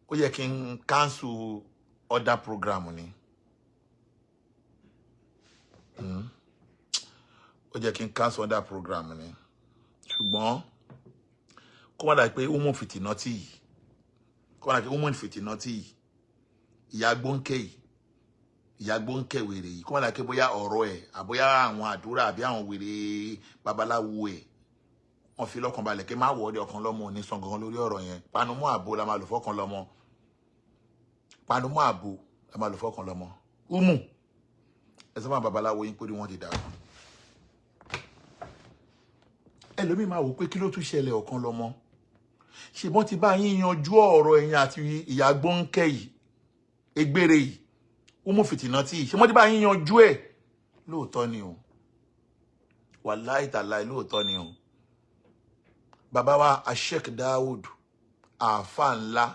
ó yẹ kí n cancel other program ni. Ó yẹ kí n cancel other program ni. Ṣùgbọ́n kó má dà pé ó mú fìtínọ́tì yìí. Kó má dà pé ó mú fìtínọ́tì yìí. Ìyá gbóǹkẹ́ yìí. Ìyá gbóǹkẹ́ wèrè yìí. Kó má dà pé bóyá ọ̀rọ̀ ẹ̀ àbóyá àwọn àdúrà àbí àwọn wèrè babaláwo ẹ̀ wọ́n fi lọ́kàn balẹ̀ kí má wọ́ọ́dẹ ọkàn lọ́mọ òní sàn gangan lórí ọ̀rọ̀ yẹn. Panumọ́ àbò la máa lò fọ́kàn lọ́mọ. Panumọ́ àbò la máa lò fọ́kàn lọ́mọ. Umu ẹ sọ fún babaláwo yín pé wọ́n ti dàrú. Ẹlòmíì máa wò pé kí ló tún ṣẹlẹ̀ ọ̀kan lọ́mọ. Ṣùgbọ́n ti bá yín yanjú ọ̀rọ̀ ẹ̀yin àti ìyá gbóǹkẹ́ yìí egbére yìí Umu fìtínọ́tì yìí ṣùgbọ́n ti bá yín yanjú ẹ̀ lóòótọ́ ni o. Wàláhì tàláhì lóòótọ́ ni o. Bàbá wa Sheikh Daud àáfà ńlá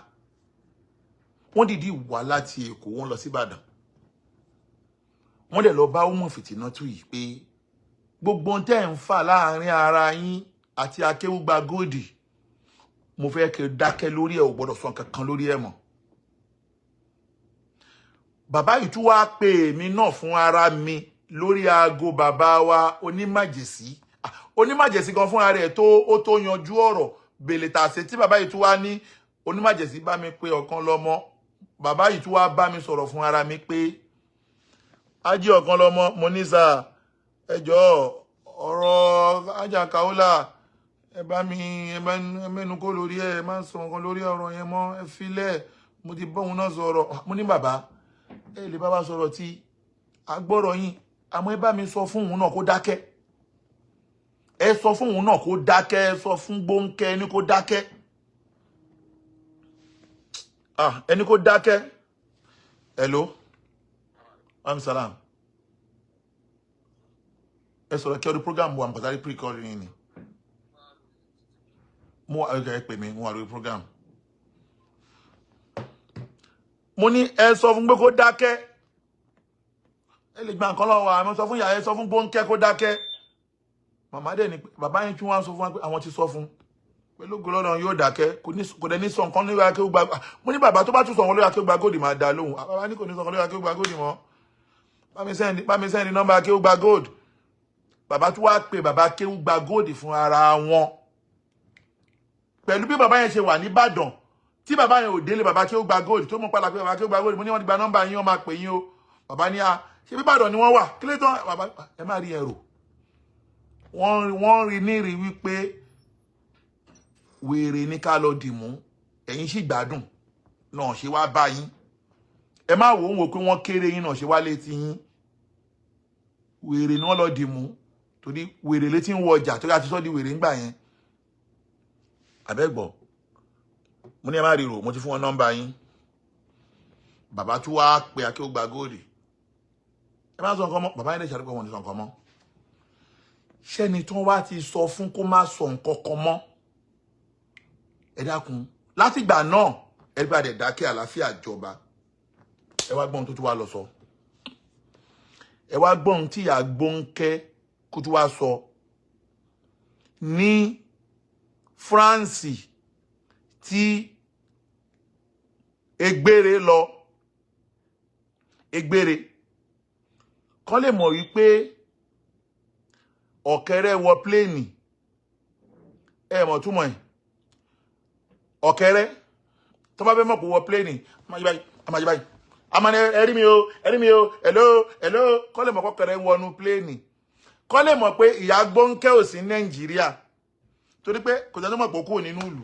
wọ́n dìdí wá láti Èkó wọ́n lọ sí Ìbàdàn. Wọ́n dẹ̀ lọ bá Umu fìtínọ́tì yìí pé gbogbo tẹ́ ń fà láàrin ara yín àti Akéwùgbà Gold mo fẹ́ kẹ́ dákẹ́ lórí ẹ̀ ò gbọ́dọ̀ sọ kankan lórí ẹ̀ mọ́. Bàbá yìí tún wá pè mí náà fún ara mi lórí aago bàbá wa Onímájèsí. Onímájèsí gan fúnra rẹ̀ ó tó yanjú ọ̀rọ̀ bèlè tàṣe tí bàbá yìí tún wá ní Onímájèsí bá mi pé ọ̀kan lọ́mọ. Bàbá yìí tún wá bá mi sọ̀rọ̀ fún ara mi pé Ají ọ̀kan lọ́mọ mo ní sà ẹjọ́ ọ̀rọ̀ Ajá Kaola ẹ bá mi mẹ́nu kó lórí ẹ má sọ nǹkan lórí ọ̀rọ̀ yẹn mọ́ ẹ filẹ̀ mo ti bọ́ òun náà sọ̀rọ̀. Mo ní bàbá ẹ lè bá wa sọ̀rọ̀ tí agbọ́rọ̀ yín àmọ́ ẹ bá mi sọ fún òun náà kó dákẹ́. Ẹ sọ fún òun náà kó dákẹ́ ẹ sọ fún Gbóǹkẹ́ ẹni kó dákẹ́. Ẹni kó dákẹ́. Hello. Salam. Ẹ sọ̀rọ̀ kí ọdún program wà mọ̀kàtàrí pre-recording ni. Mo wà ẹ pè mí mo wà lórí program. Mo ní ẹ sọ fún pé kó dákẹ́. Ẹ lè gba nǹkan lọ́wọ́ àmọ́ sọ fún ìyá ẹ sọ fún Gbóǹkẹ́ kó dákẹ́. Màmá dẹ̀ ni bàbá yẹn tí wọ́n sọ fún wa pé àwọn ti sọ fún pẹ̀lú gọlọ́nà yóò dákẹ́ kò dẹ̀ ní sọ nǹkan lórí Akéwùgbà. Mo ní bàbá tó bá tún sọ nǹkan lórí Akéwùgbà Gold máa dá lóhùn. Bàbá ní kò ní sọ nǹkan lórí Akéwùgbà Gold mọ́. Bá mi send nọ́mbà Akéwùgbà Gold. Bàbá tún wá pè bàbá Akéwùgbà Gold fún ara wọn. Pẹ̀lú bí bàbá yẹn ṣe wà ní Ìbàdàn tí bàbá yẹn ò délé bàbá Akéwùgbà Gold tó mọ̀ padà pé bàbá Akéwùgbà Gold mo ní wọ́n ti gba nọ́mbà yín wọ́n máa pè yín o. Bàbá ní ṣe bí Ìbàdàn ni wọ́n wà kí ló tán bàbá ẹ má rí ẹrù. Wọ́n rí ní rí wípé wèrè ní ká lọ dìmú ẹ̀yin sì gbádùn náà ṣe wá bá yín. Ẹ má wò ó wò pé wọ́n kéré yín náà ṣe wá létí yín. Wèrè ni wọ́n lọ dìmú torí wèrè létí ń wọ ọjà torí àti sọ́ di wèrè ńgbà yẹn. Àbẹ́gbọ̀ mo ní ẹ má rí rò mo ti fún wọn nọ́mbà yín. Bàbá tún wá pé Akéwùgbà Gold. Ẹ má sọ nǹkan mọ́ bàbá yẹn lè ṣàdúgbò wọn ní sọ nǹkan mọ́. Ṣẹ́ni tí wọ́n wá ti sọ fún kó má sọ nǹkan kan mọ́. Ẹ dákun látìgbà náà ẹ bá dẹ̀ dákẹ́ àlàáfíà jọba. Ẹ wá gbọ́n tó tún wá lọ sọ. Ẹ wá gbọ́n tí ìyá Gbóǹkẹ́ kó tún wá sọ ní France tí egbére lọ. Egbére kọ́ lè mọ̀ wípé ọ̀kẹ́rẹ́ wọ pléènì ẹ mọ̀ túmọ̀ ẹ̀ ọ̀kẹ́rẹ́ tó bá fẹ́ mọ̀ kó wọ pléènì àmàjì báyìí àmàni ẹ̀rí mi o hello kọ́ lè mọ̀ kọ́kẹ́rẹ́ wọnú pléènì kọ́ lè mọ̀ pé ìyá Gbóǹkẹ́ ò sí Nàìjíríà torí pé kò sẹ́ni tó mọ̀ pé ó kúrò nínú ìlú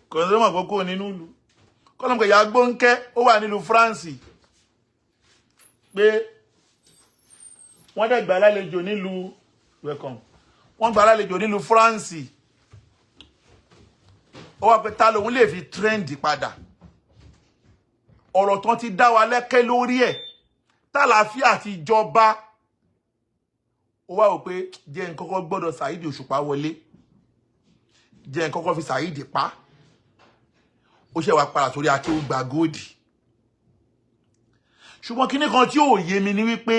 kò sẹ́ni tó mọ̀ pé ó kúrò nínú ìlú kọ́ lè mọ̀ pé ìyá Gbóǹkẹ́ ó wà nílùú France pé wọ́n dẹ̀ gbà lálejò nílùú welcome wọ́n gbà lálejò nílùú France ó wá pé ta lòun lè fi trend padà ọ̀rọ̀ tán ti dá wa lẹ́kẹ́ lórí ẹ̀ tàlàáfíà ti jọba ó wá wò pé jẹ́ n kọ́kọ́ gbọ́dọ̀ Saheed Òṣùpá wọlé jẹ́ n kọ́kọ́ fi Saheed pa ó ṣe wá padà sórí Akéwùgbà Gold ṣùgbọ́n kíní kan tí ò yé mi ni wípé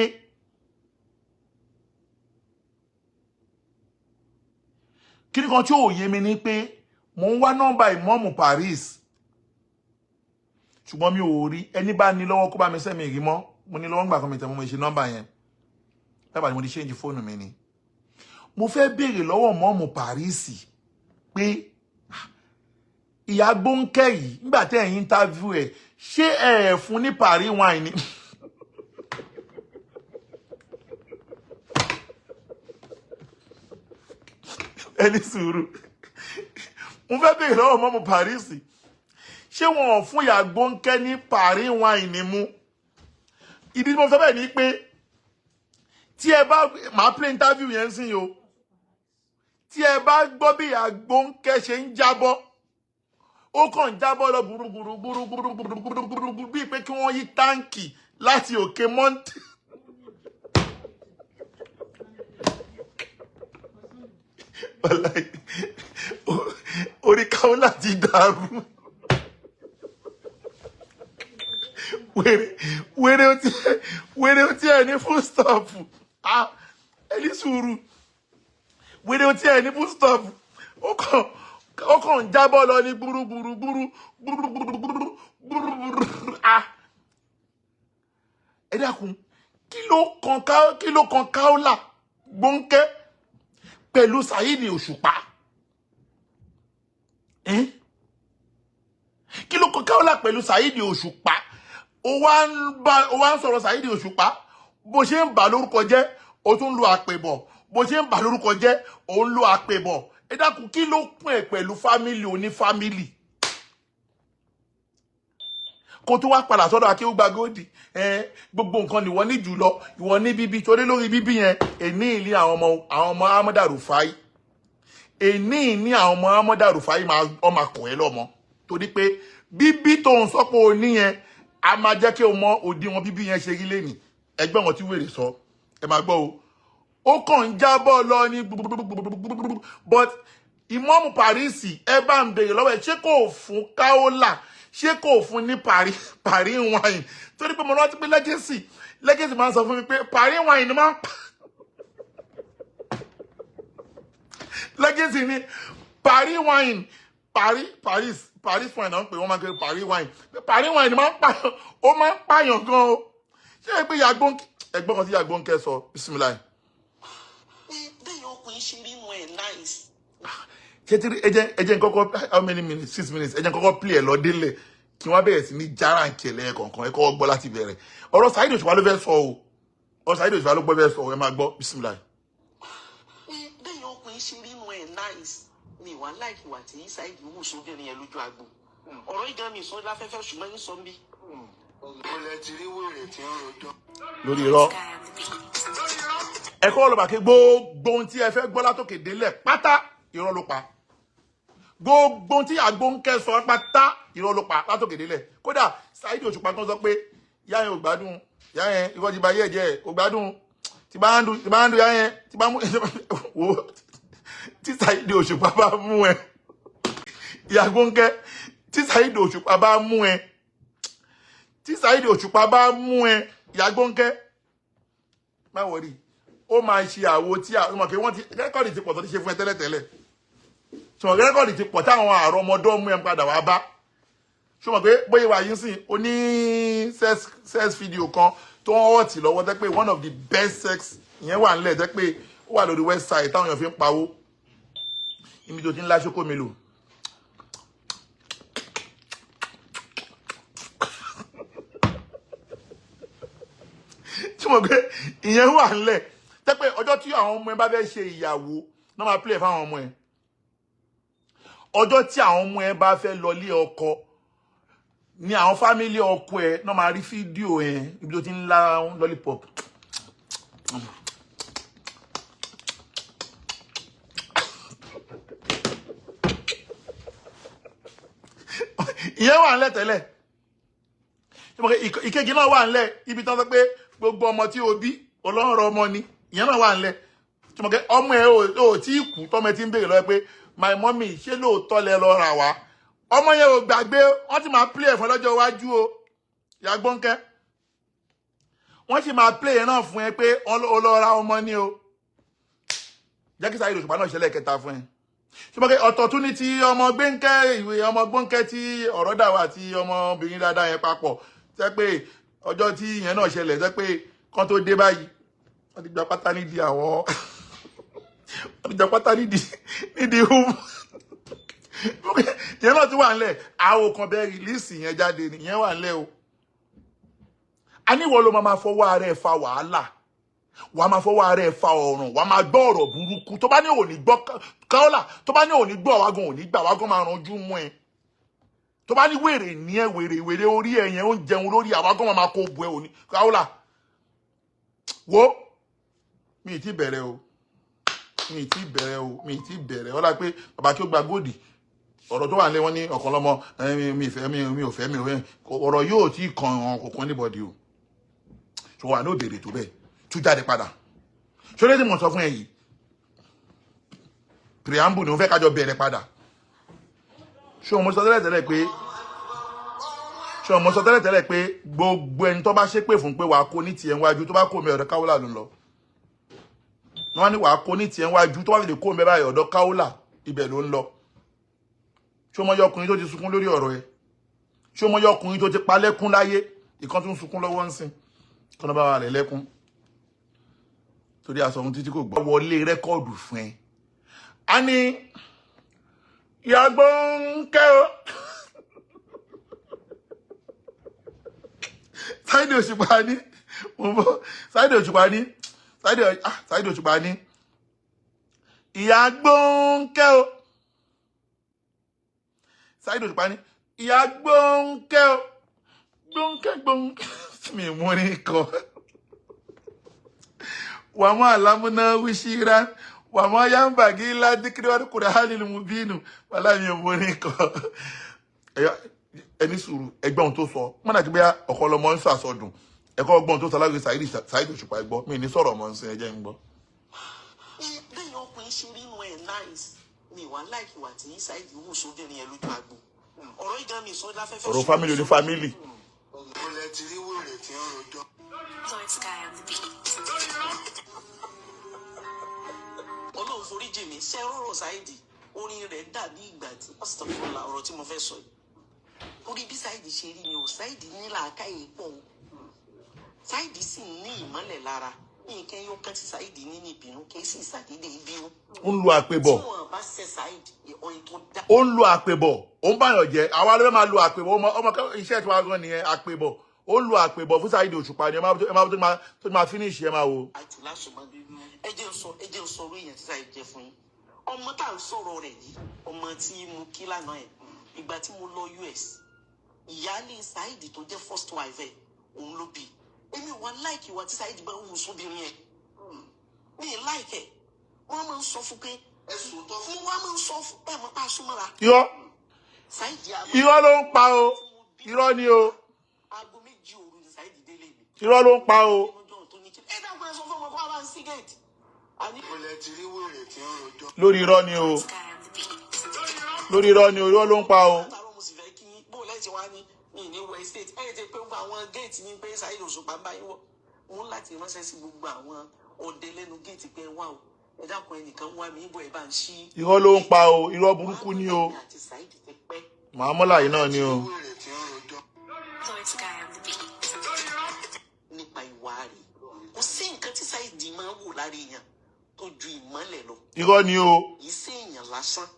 kíní kan tí ò yé mi ni pé mo ń wá nọ́mbà Ìmáàmù Paris ṣùgbọ́n mi ò rí ẹni bá ní lọ́wọ́ kó bá mi sẹ́mi rí mọ́ mo ní lọ́wọ́ ńgbà kan mi tẹ̀ mo ṣe nọ́mbà yẹn bẹ́ẹ̀ bá ni mo ti change fóònù mi ni mo fẹ́ béèrè lọ́wọ́ Ìmáàmù Paris pé ìyá Gbónkẹ́ yìí nígbà tẹ́ ẹ̀yin interview ẹ̀ ṣé ẹ̀ fún ní Paris wine ni ẹni sùúrù mo fẹ́ béèrè lọ́wọ́ Ìmáàmù Paris ṣé wọn ò fún ìyá Gbónkẹ́ ní Paris wine ni mú ìdí tí mo sọ bẹ́ẹ̀ ni pé tí ẹ bá máa play interview yẹn sí o tí ẹ bá gbọ́ bí ìyá Gbónkẹ́ ṣe ń jábọ́ ó kàn ń jábọ́ lọ gbùrùgbùrù bíi pé kí wọ́n yí táǹkì láti òkè mọ́ǹtì. Orí káwọn láti dàrú. Wèrè ó tí ẹ ní full stop. Ẹni sùúrù. Wèrè ó tí ẹ ní full stop. Ó kàn ń jábọ́ lọ ní gbùrùgbùrù. Ẹ dákun, kí ló kan Kaola Gbónkẹ́ pẹ̀lú Saheed Òṣùpá? Kí ló kan Kaola pẹ̀lú Saheed Òṣùpá? Ó wá ń sọ̀rọ̀ Saheed Òṣùpá bó ṣe ń bà lórúkọ jẹ́ ó tún lo àpèbọ̀ bó ṣe ń bà lórúkọ jẹ́ ó ń lo àpèbọ̀. Ẹ dákun, kí ló pín ẹ pẹ̀lú fámílì onífámílì? Kó tó wá padà sọ́dọ̀ Akéwùgbà Gold gbogbo nǹkan ni wọ́n ní jùlọ ìwọ ní bíbí torí lórí bíbí yẹn èní ìní àwọn ọmọ Ahmada Rufai èní ìní àwọn ọmọ Ahmada Rufai máa kọ̀ ẹ́ lọ́mọ torí pé bíbí tó ń sọ pé o ní yẹn a máa jẹ́ kí o mọ òdiwọ̀n bíbí yẹn ṣe rí lẹ́nìí ẹgbẹ́ wọn tí wèrè sọ ẹ máa gbọ́ o ó kàn ń jábọ́ lọ ní but Ìmáàmù Paris ẹ bá ń bèrè lọ́wọ́ ẹ ṣé kò fún Kaola ṣé kò fún ní Paris wine torí pé mo rántí pé Legacy máa ń sọ fún mi pé Paris wine ni máa ń pa Legacy ni Paris wine Paris wine náà ń pè wọ́n máa ń pè Paris wine ni máa ń pààyàn ó máa ń pààyàn gan o ṣé ẹ pé ìyá Gbónkẹ́ ẹgbọ́n kan tí ìyá Gbónkẹ́ sọ bisimilayi. bẹ́ẹ̀ ọkùnrin ṣe rí wọn ẹ̀ nice. Ẹjẹ́ kọ́kọ́ how many minutes 6 minutes ẹjẹ́ kọ́kọ́ play ẹ̀ lọ délẹ̀ kí wọ́n bẹ̀rẹ̀ sí ní jára ń kẹlẹ̀ kọ̀ọ̀kan ẹ kọ́kọ́ gbọ́ láti bẹ̀rẹ̀ ọ̀rọ̀ Saheed Òṣùpá ló fẹ́ sọ o ọ̀rọ̀ Saheed Òṣùpá ló fẹ́ sọ ẹ máa gbọ́ bisimilayi. bẹ́ẹ̀ ọkùnrin ṣe rí wọn ẹ̀ nice ni ìwà láìkí wà tí Saheed wù sóbìnrin yẹn lójú agbo ọ̀rọ̀ ìjà mi sọ láfẹ́fẹ́ ṣùgbọ́n yín sọ ń bí. olè ti rí wèrè tí ń rojọ́. lórí irọ́ ẹ̀kọ́ ọlọ́bàá kí gbogbo ohun tí ẹ fẹ́ gbọ́ látòkè délẹ̀ pátá irọ́ ló pa gbogbo tí Gbónkẹ́ sọ pátá irọ́ ló pa látòkè délẹ̀ kódà Saheed Òṣùpá kan sọ pé ìyá yẹn ò gbádùn ìyá yẹn ìwọ ti ba yẹ jẹ ò gbádùn tí bá ń dùn ìyá yẹn tí bá mú wo tí Saheed Òṣùpá bá mú ẹ ìyá Gbónkẹ́ tí Saheed Òṣùpá bá mú ẹ ìyá Gbónkẹ́ má wọrí ó máa ṣe àwo tí àwọn ọmọ kí wọ́n ti rẹ́kọ̀dì ti pọ̀ tó ti ṣe fún ẹ tẹ́lẹ̀tẹ́lẹ̀ ṣùgbọ́n rẹ́kọ̀dì ti pọ̀ táwọn àrọ́mọdọ́ mú ẹ padà wá bá ṣùgbọ́n pé bóyá wà yín sìn ó ní sex video kan tó ń hot lọ́wọ́ tẹ́ pé one of the best sex ìyẹn wà nílẹ̀ tẹ́ pé ó wà lórí website táwọn èèyàn fi ń pawó ibi tó ti ń lá ṣókó mi lò. ṣùgbọ́n pé ìyẹn wà nílẹ̀ tẹ́ pé ọjọ́ tí àwọn ọmọ ẹ bá fẹ́ ṣe ìyàwó náà máa play fáwọn ọmọ ẹ ọjọ́ tí àwọn ọmọ ẹ bá fẹ́ lọ lé ọkọ ní àwọn fámílì ọkọ ẹ náà máa rí fídíò ẹ ibi tó ti ń lá lollipop. ìyẹn wà nílẹ̀ tẹ́lẹ̀ ìkejì náà wà nílẹ̀ ibi tán sọ pé gbogbo ọmọ tí o bí ọlọ́rọ̀ ọmọ ni ìyẹn náà wà nílẹ̀ ọmọ ẹ ò tí ì kú tọ́mọ ẹ ti ń béèrè lọ́wọ́ pé my mommy ṣé lóòótọ́ lẹ lọ rà wá ọmọ yẹn ò gbàgbé wọ́n ti máa play fún lọ́jọ́ iwájú o ìyá Gbónkẹ́ wọ́n sì máa play náà fún ẹ pé ó lọ ra ọmọ ni o jẹ́ kí Saheed Òṣùpá náà ṣẹlẹ̀ kẹta fún ẹ ṣùgbọ́n ọ̀tọ̀ tún ní ti ọmọ gbẹ́ńkẹ́ ìwé ọmọ gbọ́ńkẹ́ tí ọ̀rọ̀ dà wá àti ọmọbìnrin dáadáa yẹn papọ̀ tẹ́ pé ọjọ́ tí ìyẹn náà ṣẹlẹ̀ tẹ́ pé kán tó dé báyìí wọ́n ti gba pátá nídìí àwọn wọ́n ti gba pátá nídìí hùm ìyẹn náà ti wà nílẹ̀ àwọn kan bẹ́ẹ̀ rìlíìsì yẹn jáde nìyẹn wà nílẹ̀ o. a ní ìwọ ló máa fọwọ́ ara ẹ̀ fa wàhálà wàá máa fọwọ́ ara ẹ̀ fa ọ̀ràn wàá máa gbọ́ ọ̀rọ̀ burúkú tó bá ní òní gbọ́ Kaola tó bá ní òní gbọ́ wágùn òní gbà wágùn máa ranjú mú ẹ tó bá ní wèrè ní ẹ wèrè orí ẹ yẹn ó ń jẹun lórí àwágùn máa kó bu ẹ òní Kaola wo mi ì tí bẹ̀rẹ̀ o mi ì tí bẹ̀rẹ̀ ọlá pé bàbá kí ó gba góòdì ọ̀rọ̀ tó wà nílé wọn ní ọ̀kan lọ́mọ mi ò fẹ́ ọ̀rọ̀ yóò tí kan ọ̀kan níbọ̀dì o tó wà ní òbèrè tó bẹ́ẹ̀ tún jáde padà ṣọlẹ́ tí mo sọ fún ẹ yìí preamble ni mo fẹ́ kájọ bẹ̀rẹ̀ padà ṣé o mo sọ tẹ́lẹ̀ pé gbogbo ẹni tó bá ṣépè fún pé wàá kó ní tiẹ̀ wájú tó bá kó mi ọ̀dọ̀ Kaola ló ń lọ wọ́n ní wàá kó ní tiẹ̀ wájú tó bá lè kó mi báyìí ọ̀dọ̀ Kaola ibẹ̀ ló ń lọ ṣé o mọ ọkùnrin tó ti sunkún lórí ọ̀rọ̀ ẹ ṣé o mọ ọkùnrin tó ti palẹ́kún láyé ìkan tó ń sunkún lọ́wọ́ ń sìn kọ́nà bá wà rẹ̀ lẹ́kún torí aṣọ ohun títí kò gbọ́ wọlé rẹ́kọ́ọ̀dù fún ẹ a ní ìyàgbọ́ ń kẹ́ o Saheed Òṣùpá ní Saheed Òṣùpá ní ìyàgbọ́ ń kẹ́ o Saheed Òṣùpá ní ìyàgbọ́ ń kẹ́ o gbọ́nkẹ́ mi mú ní kọ́ wàmọ́ àlámúná wíṣírá wàmọ́ yámbàgí ládìkíríwárí kùrẹ́ hálìlì mú bínú wàlá mi mú ní kọ́ ẹni sùúrù ẹgbẹ́ ohun tó sọ mọ́nà tí bí ọkọ̀ ọlọmọ ń sọ àsọdùn ẹ̀kọ́ ọgbọ́n tó sọlágbé Saheed Òṣùpá ẹgbọ́ mi ní sọ̀rọ̀ ọmọ ń sin ẹjẹ́ ń gbọ́. bẹ́ẹ̀ ọkùnrin ṣe rí inú ẹ̀ nice mi wà láìkí wà tí Saheed wù sóbìnrin ẹ̀ lójú agbo ọ̀rọ̀ ìgbà mi sọ láfẹ́fẹ́ ọ̀rọ̀ fámìlì oní fámìlì. ọ̀lẹ́ ti rí wèrè tí ń rojọ́. Ọlọ́run forí jì mí ṣe rọrọ̀ Saheed orin rẹ̀ dàbí ìgbà tí pásítọ̀ ọ̀rọ̀ tí mo fẹ́ sọ yìí orí bí Saheed ṣe rí ni o Saheed ní làákàyè pọ̀ o Saheed sì ní ìmọ́lẹ̀ lára ní nǹkan yóò kán tí Saheed ní ní ìbínú kì í sì ṣàdédé ìbínú. ó ń lo àpébọ̀ tí wọn bá ṣe Saheed ọyìn tó dá. ó ń lo àpébọ̀ ó ń báyọ̀ jẹ́ àwa ló máa lo àpébọ̀ ọmọ iṣẹ́ tí wàá gan nìyẹn àpébọ̀ ó ń lo àpébọ̀ fún Saheed Òṣùpá ni ẹ máa tó máa finish ẹ máa wo. àjùlá ṣùgbọ́n ẹ jẹ́ ń sọ orí èèyàn tí Saheed jẹ́ fún yín ọmọ tá à ń sọ̀rọ̀ rẹ̀ yìí ọmọ tí mo kí lánàá ẹ̀ ìgbà tí mo lọ US ìyáálé Saheed tó jẹ́ first wife ẹ̀ òun ló bí èmi wà láìkì wà tí Saheed bá wù sóbìnrin ẹ̀ mi ì láìkẹ̀ wọ́n máa ń sọ fún pé ẹ̀sùn tó fún wọ́n máa ń sọ fún ẹ̀ mọ́ pa súnmọ́ra. irọ́ ló ń pa o irọ́ ni o aago méjì òru ni Saheed délé mi. irọ́ ló ń pa o. ẹ dákun ẹ sọ fún ọmọ kó wá bá ń sí gẹ̀ẹ́tì. ọlẹ ti rí wèrè tí ń rojọ́. lórí irọ́ ni o lórí irọ́ ni o irọ́ ló ń pa o. mo sì fẹ́ kí bó lẹ́yìn wá ní ní wọ estate ẹ̀ ti pé gbogbo àwọn géètì ní pé Saheed Òṣùpá ń bá yín wọ̀ wọ́n láti ránṣẹ́ sí gbogbo àwọn ọdẹ lẹ́nu géètì pé wà o ẹ dákun ẹnìkan wá mi bọ̀ ẹ bá ń ṣí. irọ́ ló ń pa o irọ́ burúkú ni o màámọ́lá yìí náà ni o. nípa ìwà rẹ̀ kò sí nǹkan tí Saheed máa ń wò lára èèyàn tó ju ìmọ́lẹ̀ lọ. irọ́ ni o. kì í sí èèyàn lásán.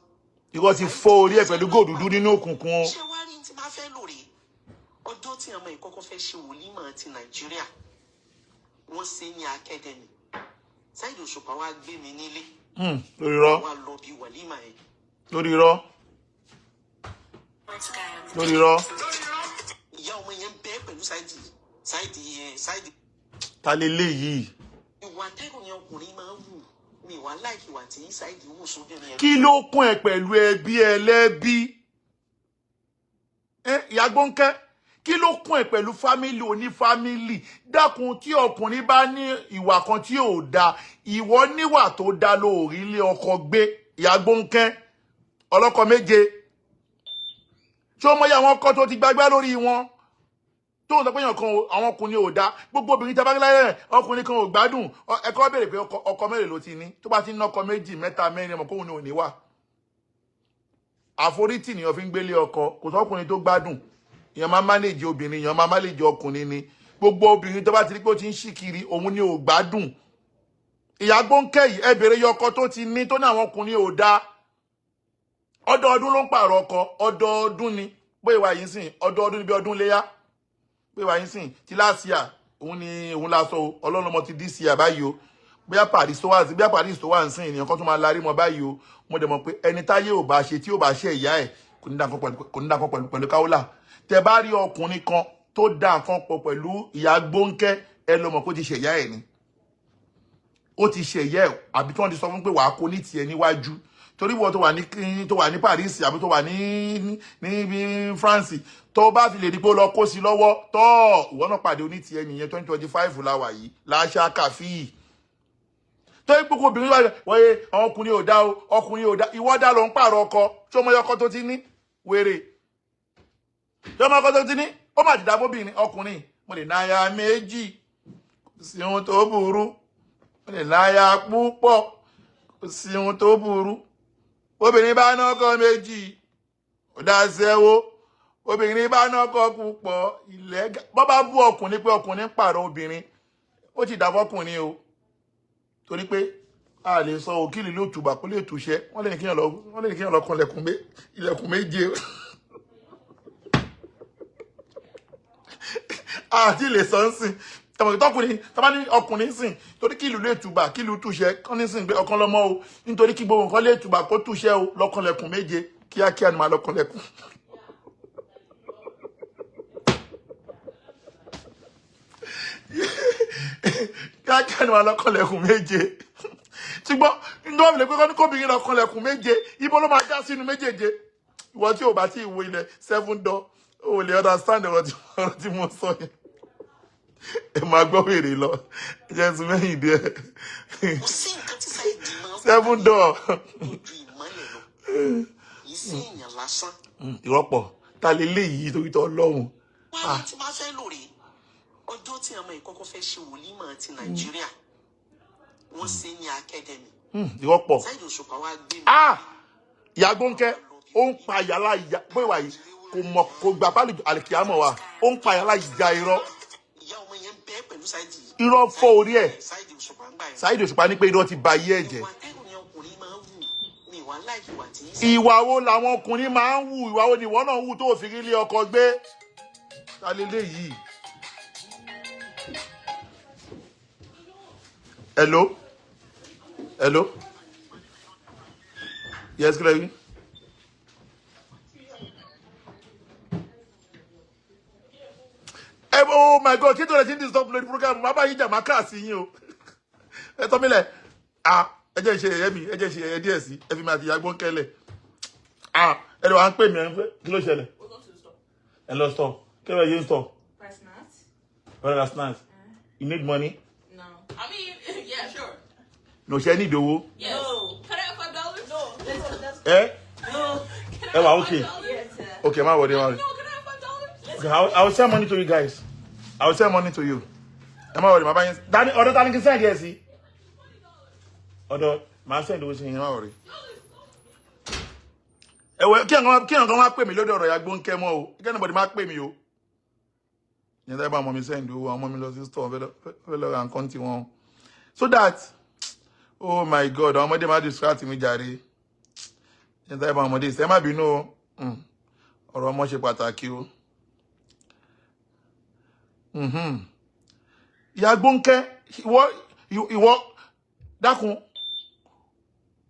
irọ́ ti fọ́ orí ẹ̀ pẹ̀lú gòdúdú nínú òkùnkùn. ṣé wàá rí tí máa fẹ́ lò rèé ọjọ́ tí ọmọ ìkọ́kọ́ fẹ́ ṣe wòlímọ̀ ti Nàìjíríà wọ́n ṣe ní akademi Saheed Òṣùpá wa gbé mi nílé. lórí irọ́. wọ́n lọ bí wòlímọ̀ yẹn. lórí irọ́. lórí irọ́. ìyá ọmọ yẹn bẹ́ẹ̀ pẹ̀lú Saheed. ta lè léyìí. ìwà tẹ́rù yẹn ọkùnrin máa ń wù mí wà láìkí wà tí Saheed wù sóbìnrin yẹn. kí ló kún ẹ pẹ̀lú ẹbí ẹlẹ́bí. ìyá Gbọ́nkẹ́ kí ló kún ẹ pẹ̀lú fámìlì onífámìlì dákun tí ọkùnrin bá ní ìwà kan tí ò dáa ìwọ níwà tó dáa lórí ilé ọkọ gbé ìyá Gbọ́nkẹ́ ọlọ́kọ méje ṣé o mọ iye àwọn ọkọ tó ti gbágbá lórí wọn tó ń sọ pé èèyàn kan àwọn ọkùnrin ò dáa gbogbo obìnrin tí a bá láyé rẹ̀ ọkùnrin kan ò gbádùn ẹ̀kọ́ béèrè pé ọkọ mẹ́rin ló ti ní tó bá ti ń ná ọkọ méjì mẹ́ta mẹ́rin ọmọ kóhun ni ò ní wà àforítì nìyàn fi ń gbélé ọkọ kò sọ́kùnrin tó gbádùn èèyàn máa manage obìnrin èèyàn máa manage ọkùnrin ni gbogbo obìnrin tó bá ti rí pé ó ti ń ṣì kiri òun ni ò gbádùn Ìyá Gbónkẹ́ yìí ẹ bèrè ọkọ tó ti ní tó ní àwọn ọkùnrin ò dáa ọdọọdún ló ń pààrọ̀ ọkọ ọdọọdún ni bóyá ìwà yìí sìn ọdọọdún ni bí ọdún léyá bóyá ìwà yìí sìn ti láàsìá òun ni òun lásọ ọlọ́run ọmọ ti dí sí àbáyé o bóyá Paris tó wà ń sìn ènìyàn kan tó máa larí mọ báyìí o mo dẹ̀ mọ̀ pé ẹni táyé ò bá ṣe tí ò bá ṣe ìyá ẹ̀ kò ní dá nǹkan pẹ̀lú káwọ́là tẹ bá rí ọkùnrin kan tó dá nǹkan pọ̀ pẹ̀lú Ìyá Gbónkẹ́ ẹ lọ mọ̀ kó ti ṣe ìyá ẹ̀ ni ó ti ṣe ìyá ẹ̀ àbí tí wọ́n ti sọ fún pé wàá kó ní tiẹ̀ níwájú torí wọ́n tó wà ní Paris àbí tó wà ní France tó bá fi lè di pé ó lọ kó sí lọ́wọ́ tọ́ ìwọ náà pàdé oní tiẹ̀ nìyẹn 2025 láwà yìí láṣà kàfíì tó yẹ gbogbo obìnrin wáyé àwọn ọkùnrin ò dá o ọkùnrin ò dá ìwọ dá lọ ń pààrọ̀ ọkọ tí ọmọ ọkọ tó ti ní wèrè tí ọmọ ọkọ tó ti ní ó mà ti dá bóbìnrin ọkùnrin mo lè náyà méjì kò sí ohun tó burú mo lè náyà púpọ̀ kò sí ohun tó burú obìnrin bá ná ọkọ méjì ó dá sẹ́wó obìnrin bá ná ọkọ púpọ̀ ilẹ̀ bọ́ bá bú ọkùnrin pé ọkùnrin pààrọ̀ obìnrin ó ti dá fọkùnrin o torí pé a lè sọ òkìlì ló tùbà kó lè túṣẹ́ wọ́n lè ní kíyàn lọ kan ilẹ̀kùn méje àti lè sọ ń sìn tọkùnrin tọ́bá ní ọkùnrin sìn torí kí ìlú lè tùbà kí ìlú túṣẹ́ kán ní sìn pé ọkàn lọ́mọ o nítorí kí gbogbo nǹkan lè tùbà kó túṣẹ́ o lọ́kànlẹ̀kùn méje kíákíá ni máa lọ́kànlẹ̀kùn. kíákíá ni máa lọ́kànlẹ̀kùn méje ṣùgbọ́n nígbà wọ́n fi lè pé kọ́bìnrin lọ́kànlẹ̀kùn méje ibo ló máa já sínú méjèèje ìwọ tí ò bá tí ì wo ilẹ̀ 7 door ò lè understand ọ̀rọ̀ tí mo sọ yẹn ẹ máa gbọ́ wèrè lọ jẹ́ sún mẹ́yìn díẹ̀. kò sí nǹkan tí Saheed máa ń 7 door. ojú ìmọ́lẹ̀ lọ yìí sí èèyàn lásán. ìrọ́pọ̀ ta lè léyìí torí tọ́ Ọlọ́run. wọ́n á ti máa fẹ́ lò rí ọjọ́ tí ọmọ ìkọ́kọ́ fẹ́ ṣe wòlímọ̀ ti Nàìjíríà wọ́n ṣe ní academy. ìrọ́pọ̀. Saheed Òṣùpá wá gbé mi. Ìyá Gbónkẹ́ ó ń pa yàrá ìyá bóyá yìí kò gbà pálí àlìkìyàmọ̀ wa ó ń pa yàrá ìjà irọ́. ìyá ọmọ yẹn bẹ́ẹ̀ pẹ̀lú Saheed. irọ́ fọ́ orí ẹ̀. Saheed Òṣùpá ń gbà yẹn. Saheed Òṣùpá ní pé irọ́ ti ba ayé ẹ̀ jẹ́. ìwà tẹ́lẹ̀ ni ọkùnrin máa ń wù ní ìwà láìkí wà tí í ìwà wo làwọn ọkùnrin máa ń wù ìwà wo ni ìwọ náà wù tó fi rí ilé ọkọ gbé ta lélẹ̀ yìí. hello yes kílẹ̀ yìí. Oh my God, kí tó lè ti ń disturb lórí program máa bá yín jà máa kíláàsì yín o ẹ tọ́ mi lẹ̀ ẹ jẹ́ ìṣe ẹ̀yẹ́ mi ẹ jẹ́ ìṣe ẹ̀yẹ́ díẹ̀ sí ẹ fi mi àti Ìyá Gbónkẹ́ lẹ̀ ẹ lè wá ń pè mí ẹ ń fẹ́ kí ló ṣẹlẹ̀ ẹ lọ store kí ló yẹ ń store. What snacks? You need money? No. I mean, yeah, sure. No, she need owó. Yes. No. Can I have $5? No. No. Can I have okay. $5? Yes. Okay, my worry. No, can I have $5? Okay, I will send money to you guys. I will send money to you. Am I worry? My buying. Danny, order Danny can send yes, see. Order, my send owó sí yín, má worry. Kí ọ̀kan máa pè mí lórí ọ̀rọ̀ Ìyá Gbónkẹ́ mọ́ o. Kí anybody máa pè mí o. Yẹn tẹ́ bá ọmọ mi send owó, ọmọ mi lọ sí store fẹ́ lọ ra nǹkan tí wọ́n. So that, oh my God, àwọn ọmọdé máa distract mi jàre. Yẹn tẹ́ bá ọmọdé ṣe má bínú o. Ọ̀rọ̀ ọmọ ṣe pàtàkì o. Ìyá Gbónkẹ́, ìwọ dákun.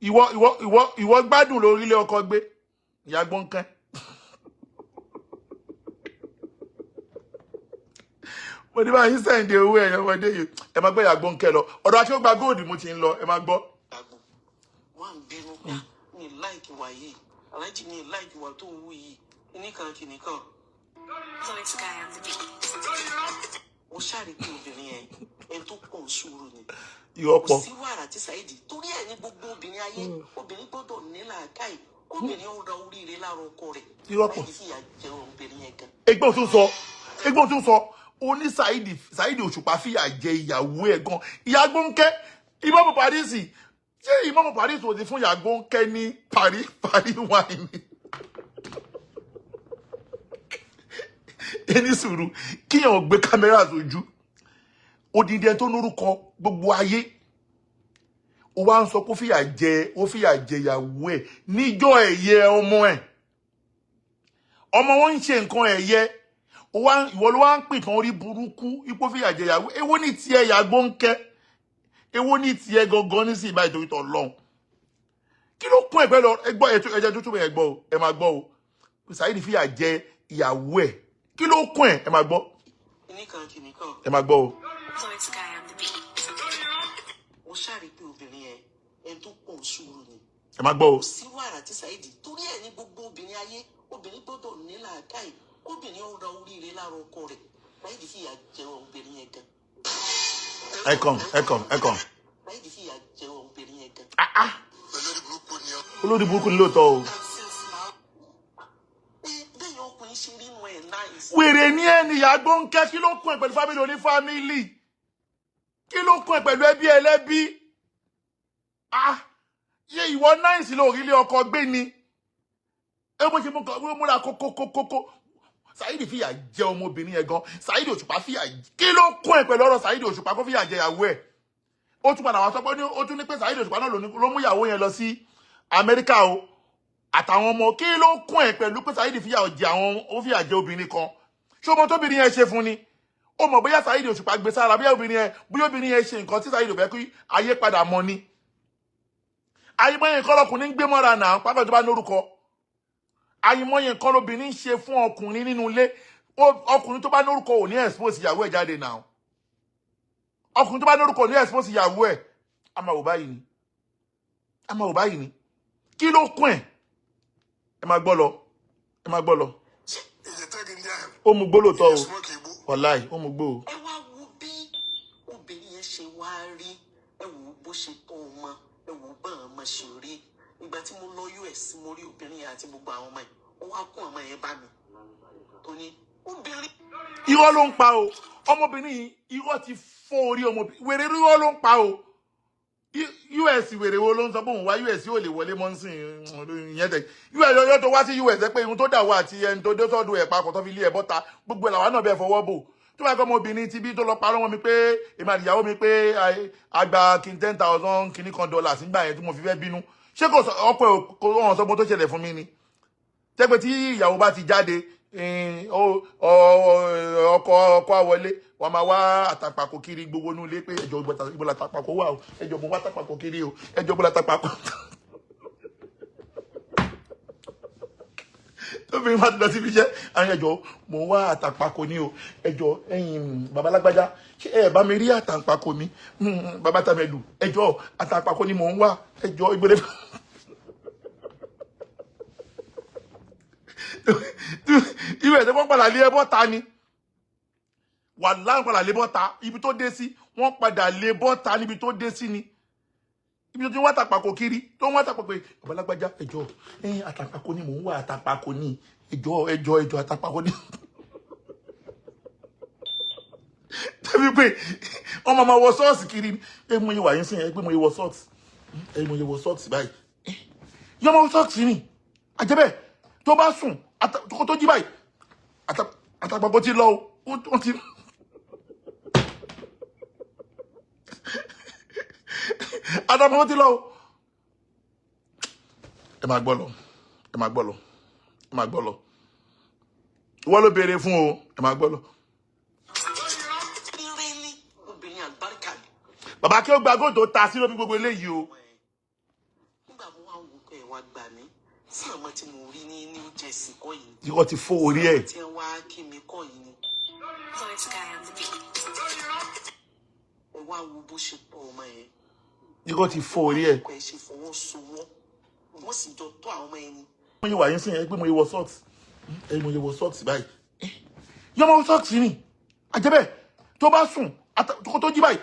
Ìwọ gbádùn lórí ilé ọkọ gbé. Ìyá Gbónkẹ́. Mo ní bá yín sẹ́ǹdì owó ẹ̀yọ́ ọmọdé yìí. Ẹ máa gbé Ìyá Gbónkẹ́ lọ. Ọ̀dọ̀ àti ó gba góòdù mo ti ń lọ. Ẹ máa gbọ́. wọ́n ń bínú pé mi láìkí wà yìí aláìjí mi láìkí wà tó wù yìí kìnìkan kìnìkan. ó ṣàrí pé obìnrin yẹn ẹni tó pọ̀ sùúrù ni. Ìwọ́pọ̀. kò sí wàrà tí Saheed torí ẹ̀ ní gbogbo obìnrin ayé obìnrin gbọ́dọ̀ ní làákàyè obìnrin ó ra oríire lára ọkọ rẹ̀. Ìwọ́pọ̀. Saheed fìyà jẹ obìnrin yẹn gan. Ẹgbọ́n tún sọ. Ó ní Saheed Òṣùpá fìyà jẹ ìyàwó ẹ̀ gan. Ìyá Gbónkẹ́ ìmọ̀mù Paris ṣé ìmọ̀mù Paris ò ti fún Ìyá Gbónkẹ́ ní Paris wine. ẹni sùúrù kíyàn gbé kámẹ́rà sójú odidi ẹni tó lórúkọ gbogbo ayé ó wá ń sọ pé ó fìyà jẹ ìyàwó ẹ̀ níjọ́ ẹ̀yẹ ọmọ ẹ̀ ọmọ wọn ń ṣe nǹkan ẹ̀yẹ ìwọ ló wá ń pè tán orí burúkú ipò fìyà jẹ ìyàwó èwo ní tiẹ̀ yàgbó ń kẹ́ èwo ní tiẹ̀ gangan ní sí ìbá ìtorí tọ̀ lọ́hùn kí ló kún ẹ̀gbẹ́ lọ ẹgbọ́ ẹjẹ tuntun ẹ gbọ́ ẹ máa gbọ́ o Saheed fìyà jẹ ìyàwó ẹ̀ kí ló kún ẹ máa gbọ́ ẹ máa gbọ́ o. mo ṣàrí pé obìnrin yẹn ẹni tó pọ̀ ń sùúrù ni. ẹ máa gbọ́ o. kò sí wàrà tí Saheed torí ẹ̀ ní gbogbo obìnrin ayé obìnrin gbọ́dọ̀ ní làákàyè obìnrin ó ra oríire lára ọkọ rẹ̀ Saheed fìyà jẹ obìnrin yẹn gan. ẹ kàn. Saheed fìyà jẹ obìnrin yẹn gan. olórí burúkú ni lóòótọ́ o. bẹ́ẹ̀ ọkùnrin ṣe rí wọn ẹ̀ náà. wèrè ní ẹnìyà gbóǹkẹ́ kí ló kún ẹ pẹ̀lú fámìlì onífámìlì kí ló kún ẹ pẹ̀lú ẹbí ẹlẹ́bí yé ìwọ náìsì ló rí ilé ọkọ gbé ni ẹ bó ṣe múra kókókókó Saheed fìyà jẹ ọmọbìnrin yẹn gan Saheed Òṣùpá fìyà kí ló kún ẹ pẹ̀lú ọ̀rọ̀ Saheed Òṣùpá kó fìyà jẹ ìyàwó ẹ̀ ó tún padà wá sọ pé ó tún ní pé Saheed Òṣùpá náà ló mú ìyàwó yẹn lọ sí Amẹ́ríkà o àtàwọn ọmọ kí ló kún ẹ pẹ̀lú pé Saheed fìyà jẹ obìnrin kan ṣé ọmọ tóbìnrin yẹn ṣe fún ni ó mọ̀ bóyá Saheed Òṣùpá gbé sára bóyá obìnrin yẹn ṣe nǹkan tí Saheed ò fẹ́ kí ayé padà mọ̀ ni ayémọ́yé nǹkan lọkùnrin gbé mọ́ra náà pápá tó bá lórúkọ ayémọ́yé nǹkan lóbìnrin ṣe fún ọkùnrin nínú ilé ọkùnrin tó bá lórúkọ ò ní expose ìyàwó ẹ̀ jáde náà ọkùnrin tó bá lórúkọ ò ní expose ìyàwó ẹ̀ a máa wò báyìí ni kí ló kún ẹ̀ ẹ máa gbọ́ lọ ó mú gbó lóòótọ́ o wàláì ó mú gbó o. ẹ wá wo bí obìnrin yẹn ṣe wá rí ẹ wò bó ṣe tọ́ ọmọ ẹ wò bá àwọn ọmọ ṣe rí ìgbà tí mo lọ US mo rí obìnrin yẹn àti gbogbo àwọn ọmọ yẹn ó wá kún ọmọ yẹn bá mi tó ní obìnrin. irọ́ ló ń pa o ọmọbìnrin yìí irọ́ ti fọ́ orí ọmọbìnrin wèrè irọ́ ló ń pa o US wèrè wo ló ń sọ pé òun wá US yóò lè wọlé mọ́nsìn ìyẹn tẹ̀ US yóò tó wá sí US pé ihun tó dà wá àti ẹni tó dé sọ́dọ̀ ẹ̀ papọ̀ tó fi lé ẹ̀ bọ́ta gbogbo ẹ̀ làwa náà bẹ́ẹ̀ fọwọ́ bò tó bá kọ́ ọmọbìnrin ti bí tó lọ parọ́ wọn mi pé èmi àti ìyàwó mi pé àgbà kí n $10,000 kìíní kan dollars nígbà yẹn tí mo fi fẹ́ bínú ṣé kò ọkọ ẹ̀ kò hàn sọ́gbọ́n tó ṣẹlẹ̀ fún mi ni jẹ́ pé tí ìyàwó bá ti jáde ọkọ àwọlé wọn máa wá àtàpàkò kiri gbogbo inú ilé pé ẹjọ ìbò látàpàkò wà o ẹjọ mo wá tàpàkò kiri o ẹjọ ìbò látàpàkò tóbi má ti lọ síbi iṣẹ́ àwọn ẹjọ mo wá àtàpàkò ní o ẹjọ ẹ̀yin babalágbájá ṣé ẹ bá mi rí àtàpàkò mi bàbá tàmẹlù ẹjọ àtàpàkò ni mò ń wá ẹjọ ìgbélé ìwé ẹ̀dẹ́ wọ́n padà lé ẹbọ́ ta ni wà láwọn padà lé bọ́ ta ibi tó dé sí wọ́n padà lé bọ́ ta níbi tó dé sí ni ibi tó ti wá tàpàkò kiri tó wọ́n tàpàkò pé babalágbájá ẹjọ́ àtàpàkò ni mò ń wá àtàpàkò ni ẹjọ́ àtàpàkò ni tẹ́bí pé wọ́n máa wọ sọ́ọ̀sì kiri mo yẹ wà yín sí ẹ pé mo yẹ wọ sọ́ọ̀sì báyìí yọmọ wọ sọ́ọ̀sì ni àjẹbẹ́ tó bá sùn kó tó jí báyìí àtàpàkò ti lọ ó ti àtàpàkò ti lọ ẹ máa gbọ́ lọ wọ́n ló béèrè fún o ẹ máa gbọ́ lọ. bàbá kí ó gba góòtò ta sí lóbi gbogbo eléyìí o. nígbà mo wá wò pé ẹ wá gbà mí sí ọmọ tí mo rí ní New Jersey kọ́ yìí. ìwọ ti fọ́ orí ẹ̀. tí wọ́n á kí mi kọ́ yìí ni. ẹ wá wo bó ṣe tọ́ ọmọ yẹn. ìwọ ti fọ́ orí ẹ̀. ọkọ ẹ ṣe fọwọ́ sowọ́ wọ́n sì jọ tọ́ àwọn ọmọ yẹn ni. mo yẹ wà yín sí ẹ pé mo yẹ wọ sọ́ọ̀tì mo yẹ wọ sọ́ọ̀tì báyìí yọmọ wọ sọ́ọ̀tì ni àjẹbẹ́ tó bá sùn kó tó jí báyìí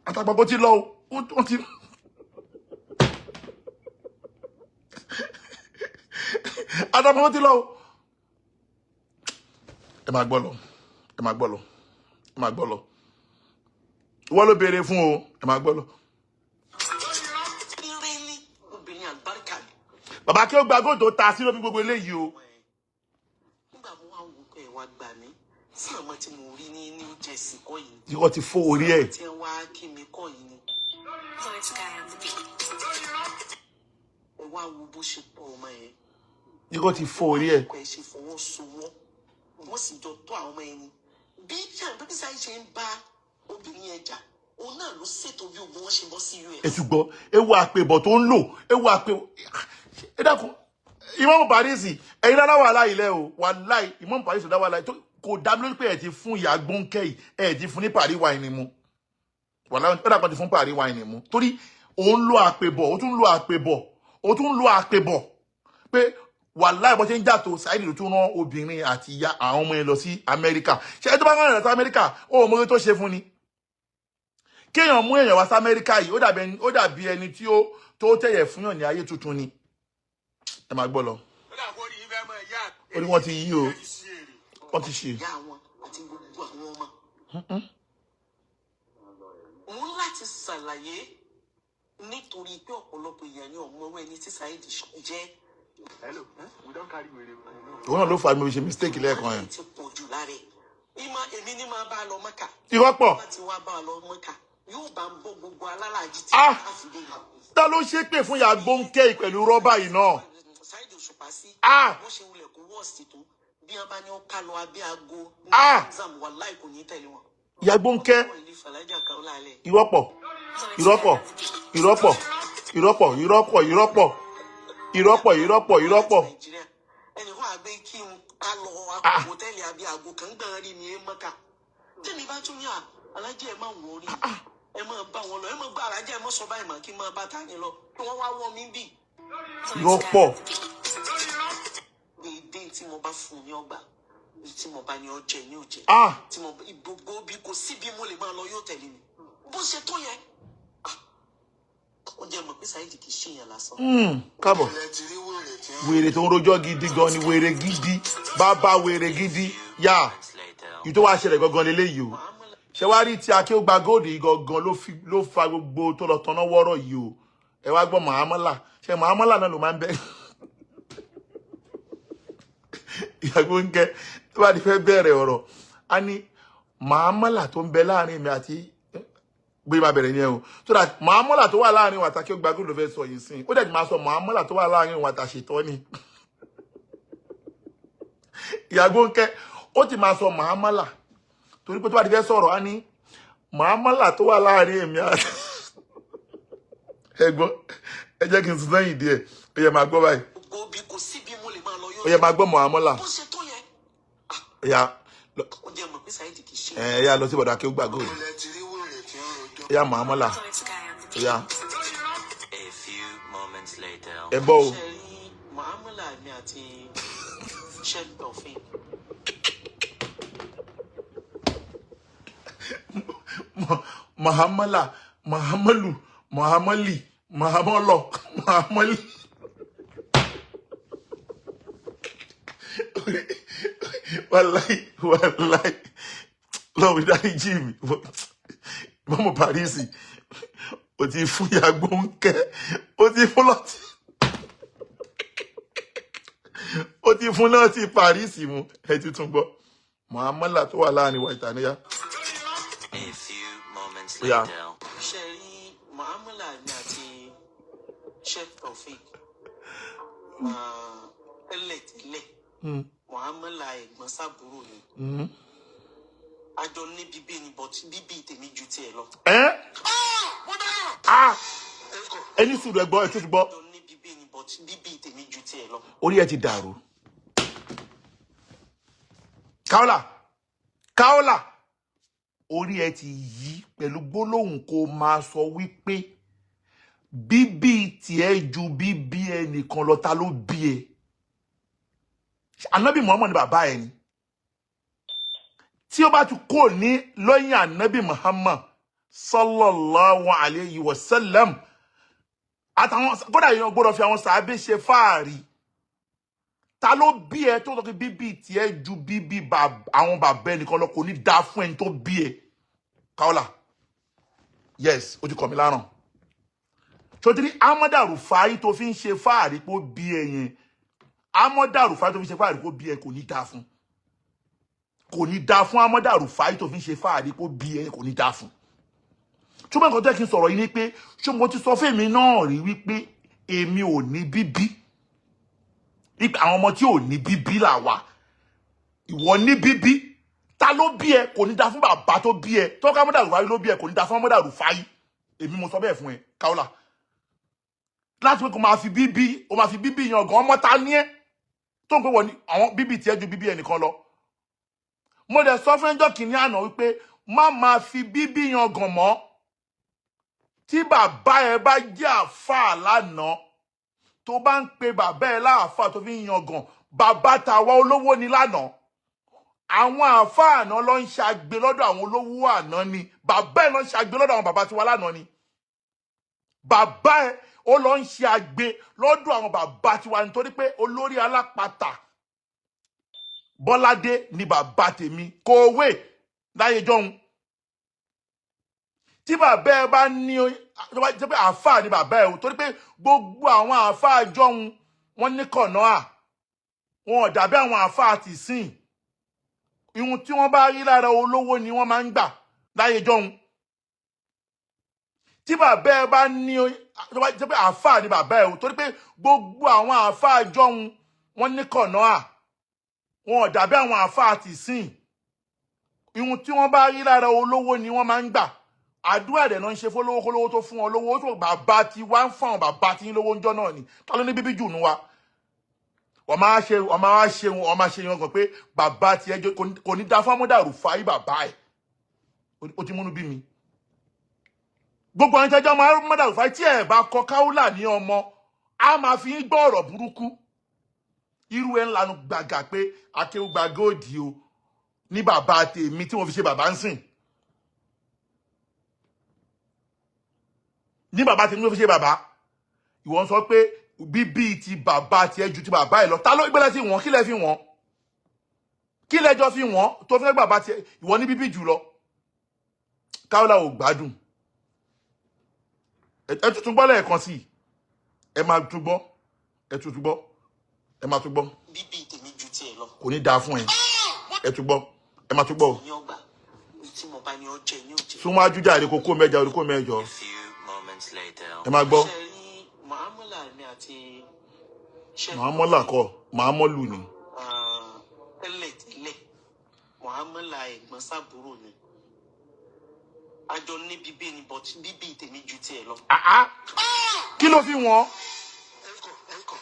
àtàpàkò ti lọ ó ti. àtàpàkò ti lọ ẹ máa gbọ́ lọ wọ́n ló béèrè fún o ẹ máa gbọ́ lọ. bàbá kí ó gba góòtò ta sí lóbi gbogbo eléyìí o. nígbà mo wá wò pé wá gbà mí sí ọmọ tí mo rí ní New Jersey kọ́ yìí. Tí wọ́n ti fọ́ orí ẹ̀. Tí wá kí mi kọ́ yìí ni. Ẹ wá wo bó ṣe pọ̀ ọmọ yẹn. Tí wọ́n ti fọ́ orí ẹ̀. Ọkọ̀ ẹ̀ ṣe fọwọ́sowọ́. Wọ́n sì jọ tó àwọn ọmọ yẹn ni. Bí Bíbí Sáyé ṣe ń bá obìnrin yẹn jà, òun náà ló ṣètò bí ogun wọn ṣe bọ́ sí US. Ẹ ti gbọ́, ewu àpèbọ̀ tó ń lò, ewu àpèbọ̀. Ẹ dákun, Imam Paris, ẹ̀yin lára wà láì lẹ́ o, wà láì, Imam Paris dá wà láì, kò dá lórí pé ẹ̀ ti fún ìyá gbóǹkẹ́ yìí, ẹ̀ ti fún ní Paris wine mu. Wà láì, ó dàgbọ́n ti fún Paris wine mu. Torí òun lo àpèbọ̀, ó tún lo àpèbọ̀, ó tún lo àpèbọ̀. Pé wà láì bọ́ ṣe ń jàtò, Saheed ló tún rán obìnrin àti ìyá àwọn ọmọ yẹn lọ sí Amẹ́ríkà. Ṣé ẹ tó bá rán ẹ̀ lọ sí Amẹ́ríkà, ó mọ orí tó ṣe fún ni? Kéèyàn mú èèyàn wá sí Amẹ́ríkà yìí, ó dàbí ẹni tí ó tó tẹ̀yẹ̀ fún yàn ní ayé tuntun ni. Ẹ máa gbọ́ lọ. Orí wọn ti yí o. Wọ́n ti ṣe. Ìyá wọn àti gbogbo àwọn ọmọ. Mo ń láti ṣàlàyé nítorí pé ọ̀pọ̀lọpọ̀ èèyàn ní ọmọ owó ẹni tí Saheed jẹ́. Hello, we don't carry wèrè. Òun náà ló fa mi ṣe mistake lẹ́ẹ̀kan yẹn. Ti pọ̀ jù lára ẹ̀. Èmi ní máa bá a lọ Mẹ́kà. Irọ́ pọ̀. Bá ti wá bá a lọ Mẹ́kà, yóò bá ń bọ́ gbogbo alálàájì tí Ah! a fi dé ìlú. Ta ló ṣe pé fún ìyá gbóǹkẹ́ yìí pẹ̀lú rọ́bà yìí náà? Saheed Òṣùpá sí. Ah! Wọ́n ṣe wulẹ̀ kó wọ́ọ̀sì tó. Bí wọ́n bá ní ọ̀ká lọ abẹ́ aago ní Ah! exam wà láì kò ní tẹ̀lé wọn. Ìyá gbóǹkẹ́. Wọ́n ilé Fàlájà kan lálẹ́. Irọ́ pọ̀. Irọ́ pọ̀. Irọ́ pọ̀. Irọ́ pọ̀. Irọ́ pọ̀. Irọ́ pọ̀. Irọ́ pọ̀. Irọ́ pọ̀. Irọ́ pọ̀. Nàìjíríà ẹnì kan àgbẹ̀ kí n ká lọ hòtẹ́ẹ̀lì abẹ́ aago kan gbọ́n rí mi Mẹ́kà. Tẹ́mi bá tún ní alájẹ́ ẹ máa wọ̀ rí ẹ máa bá wọn lọ ẹ máa gba alájẹ́ ẹ máa sọ báyìí mà kí n máa bá tani lọ kí wọ́n wá wọ́ mi bì. Irọ́ pọ̀. Dédé tí mo bá fún un ní ọgbà tí mo bá ní ọjẹ ní òjẹ Ah! tí mo gbogbo bí kò sí bí mo lè máa lọ yóò tẹ̀lé mi bó ṣe tó yẹ. Ó jẹ́ mọ̀ pé Saheed kì í ṣèyàn lásán. Káàbọ̀. Wèrè tó ń rojọ́ gidi gan ni wèrè gidi. Bàbá wèrè gidi. Yà. Yìí tó wá ṣẹlẹ̀ gangan leléyìí o. Ṣé wá rí tí Aké ó gba góòdù yìí gangan ló fa gbogbo tó lọ tọ́nà wọ́rọ̀ yìí o. Ẹ wá gbọ́ Màámọ́là. Ṣé Màámọ́là náà ló máa ń bẹ́? Ìyàgbó ń kẹ́ tó bá ti fẹ́ bẹ̀rẹ̀ ọ̀rọ̀. A ní Màámọ́là tó ń bẹ láàrin mi àti bí ma bẹ̀rẹ̀ yẹn o. So that Màámọ́là tó wà láàrin wa Aké ó gba góòdù ló fẹ́ sọ yìí sí. Ó dẹ̀ ti máa sọ Màámọ́là tó wà láàrin wa àtàṣetọ́ ni. Ìyàgbó ń kẹ́ ó ti máa sọ Màámọ́là. Torí pé tó bá ti fẹ́ sọ̀rọ̀ á ní Màámọ́là tó wà láàrin èmi àti ẹ̀gbọ́n ẹ jẹ́ kí n sùn sẹ́yìn díẹ̀ ó yẹ máa gbọ́ báyìí Gbogbo bí kò sí bí mo lè máa lọ yóò ó yẹ máa gbọ́ Màámọ́là bó ṣe tó yẹ. ó yá Ó jẹ́ mọ̀ pé Saheed kì í ṣe. ẹ yá lọ sí bọ̀dọ̀ Aké ó gbà góòlù ó yá Màámọ́là ó yá A few moments later. ẹ bọ́ o. Ṣé rí Màámọ́là mi àti Sheikh Taofeek. Màámọ́là Màámọ́lù Màámọ́lì Màámọ́lọ̀ Màámọ́lì. Wàláì lọ́wọ́ dáríjì mi Imam Paris ó ti fún ìyá gbóǹkẹ́ ó ti fún lọ́tí ó ti fún náà ti Paris mu ẹ ti tún gbọ́ Màámọ́là tó wà láàrin wa ìtàníyà. A few moments Yeah. later. Ṣé rí Màámọ́là mi àti Sheikh Taofeek. Tẹ́lẹ̀ Màámọ́là ẹ̀gbọ́n sábúrò ni. Àjọ ní bíbí ni but bíbí tèmi ju tiẹ̀ lọ. Ẹni sùúrù ẹgbọ́ ẹ tó ti gbọ́ Àjọ ní bíbí ni but bíbí tèmi ju tiẹ̀ lọ. orí ẹ ti dàrú. Káólà orí ẹ ti yí pẹ̀lú gbólóhùn kó máa sọ wípé bíbí tiẹ̀ ju bíbí ẹnìkan lọ ta ló bí ẹ. Ànábì Muhammad ni bàbá ẹ ni. Tí ó bá ti kó ní lọ́yìn Ànábì Muhammad sallallahu alayhi wa sallam àtàwọn kódà èèyàn gbọ́dọ̀ fi àwọn sàábé ṣe fáàrí. Ta ló bí ẹ tó sọ pé bíbí tiẹ̀ ju bíbí àwọn bàbá ẹnìkan lọ kò ní dá fún ẹni tó bí ẹ. Káólà yes ó ti kọ̀ mí láràn. Sotiri Amada Rufai tó fi ń ṣe fáàrí pé ó bí ẹ yẹn Amada Rufai tó fi ń ṣe fáàrí pé ó bí ẹ kò ní dá fún. kò ní dá fún Amọ́dá Rúfáì tó fi ń ṣe fáàrí kó bí ẹ kò ní dá fún. Ṣùgbọ́n nǹkan tẹ́ kí n sọ̀rọ̀ yìí ni pé ṣé mo ti sọ fèmí náà rí wípé èmi ò ní bíbí. Àwọn ọmọ tí ò ní bíbí là wà. Ìwọ ní bíbí. Ta ló bí ẹ kò ní dá fún bàbá tó bí ẹ. Tó ká Amọ́dá Rúfáì ló bí ẹ kò ní dá fún Amọ́dá Rúfáì. Èmi mo sọ bẹ́ẹ̀ fún ẹ, Kaola. Láti pé kò máa fi bíbí, o máa fi bíbí yan gan ọmọ ta ní ẹ. Tó ń pè wọ́n ní àwọn bíbí tí ẹ ju bíbí ẹnìkan lọ. Mo dẹ̀ sọ fún ẹjọ́ kìíní àná wípé má máa fi bíbí yan gan mọ́. Tí bàbá ẹ bá jẹ́ àfáà lánàá, tó bá ń pe bàbá ẹ láàfáà tó fi ń yan gan, bàbá tàwa olówó ni lánàá. Àwọn àfáà àná ló ń ṣàgbé lọ́dọ̀ àwọn olówó àná ni. Bàbá ẹ ló ń ṣàgbé lọ́dọ̀ àwọn bàbá tiwa lánàá ni. Bàbá ẹ ó lọ ń ṣe àgbé lọ́dọ̀ àwọn bàbá tiwa nítorí pé olórí alápatà Bọ́ládé ni bàbá tèmi kò wé láyé jọ̀hún. Tí bàbá ẹ bá ní jẹ́ pé àáfàá ni bàbá ẹ o torí pé gbogbo àwọn àáfàá jọ̀hún wọ́n ní kọ̀nọ́à wọn ò dàbí àwọn àáfàá ti sìn. Ihun tí wọ́n bá rí lára olówó ni wọ́n máa ń gbà láyé jọ̀hún. Tí bàbá ẹ bá ní jẹ́ pé àáfàá ni bàbá ẹ o torí pé gbogbo àwọn àáfàá jọ̀hún wọ́n ní kọ̀nọ́à wọn ò dàbí àwọn àáfàá ti sìn. Ihun tí wọ́n bá rí lára olówó ni wọ́n máa ń gbà. Àdúrà dẹ̀ náà ń ṣe fólówó kólówó tó fún wọn lówó tó bàbá ti wá ń fún àwọn bàbá tí ń lówó ńjọ́ náà ni. Ta ló ní bíbí jù nú wa? Wọ́n máa ṣe yan gan pé bàbá ti ẹjọ́ kò ní dá fún Amọ́dá Rúfáì bàbá ẹ̀. Ó ti múnú bí mi. Gbogbo àwọn ìtẹ́jọ́ Amọ́dá Rúfáì tí ẹ̀ bá kọ Kaola ní ọmọ, a máa fi ń gbọ́ ọ̀rọ̀ burúkú. Irú ẹ̀ ńlanu gbàgà pé akéwùgbà góòdì o ní bàbá tèmi tí wọ́n fi ṣe bàbá ń sìn. Ní bàbá tèmi ló fi ṣe bàbá. Ìwọ ń sọ pé bíbí ti bàbá ti ẹ ju ti bàbá ẹ lọ. Ta ló gbẹ́lẹ́ sí wọn? Kí lẹ fi wọn? Kí lẹjọ́ fi wọn tó fẹ́ bàbá ti ìwọ ní bíbí jù lọ? Kaola ò gbádùn. Ẹ tuntun gbọ́ lẹ́ẹ̀kan sí. Ẹ máa tún gbọ́. Ẹ tuntun gbọ́. Ẹ máa tún gbọ́. Bíbí tèmi ju tiẹ̀ lọ. Kò ní dáa fún ẹ. Ẹ tún gbọ́. Ẹ máa tún gbọ́. Ní ọgbà tí mo bá ní ọjẹ́ ní òjẹ́. Súnmọ́ ajújà rẹ̀ kókó mẹ́jọ orí kó mẹ́jọ. A few moments later. Ẹ máa gbọ́. Ṣé rí Muamala mi àti Muamala kọ́, Muamalu ni. tẹ́lẹ̀ Muamala ẹ̀gbọ́n sábúrò ni. Àjọ ní bíbí ni but bíbí tèmi ju tiẹ̀ lọ. Kí ló fi wọ́n? Ẹ̀kọ́.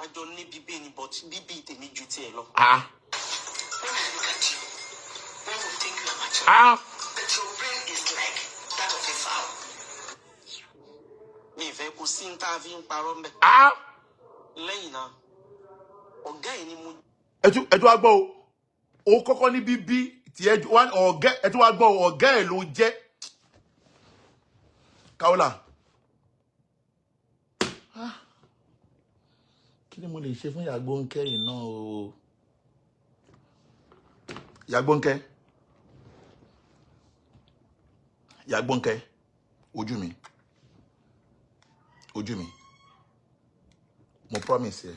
Àjọ ní bíbí ni but bíbí tèmi ju tiẹ̀ lọ. Mi ìfẹ́ kò sí ní tá a fi ń parọ́ mbẹ́. Lẹ́yìn náà, ọ̀gá yìí ni mo. Ẹ tún wá gbọ́ o. O kọ́kọ́ ní bíbí tí ẹ tún wá gbọ́ o, ọ̀gá ẹ̀ ló jẹ́. Kaola. Kí ni mo lè ṣe fún Ìyágbónkẹ́ yìí náà o? Ìyágbónkẹ́. Ìyágbónkẹ́. Ojú mi. Mo promise ẹ.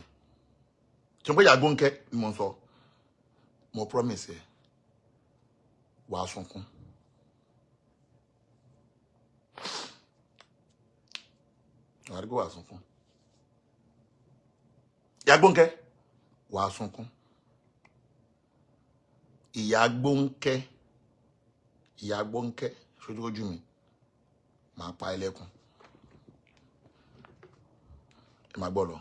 Tí mo pé Ìyágbónkẹ́ ni mo sọ. Mo promise ẹ. Wàá sunkún. Wàá rí pé wàá sunkún. Ìyágbónkẹ́. Wàá sunkún. Ìyágbónkẹ́. Ṣojú mi. Màá pa ẹlẹ́kùn. Ẹ máa gbọ́ lọ.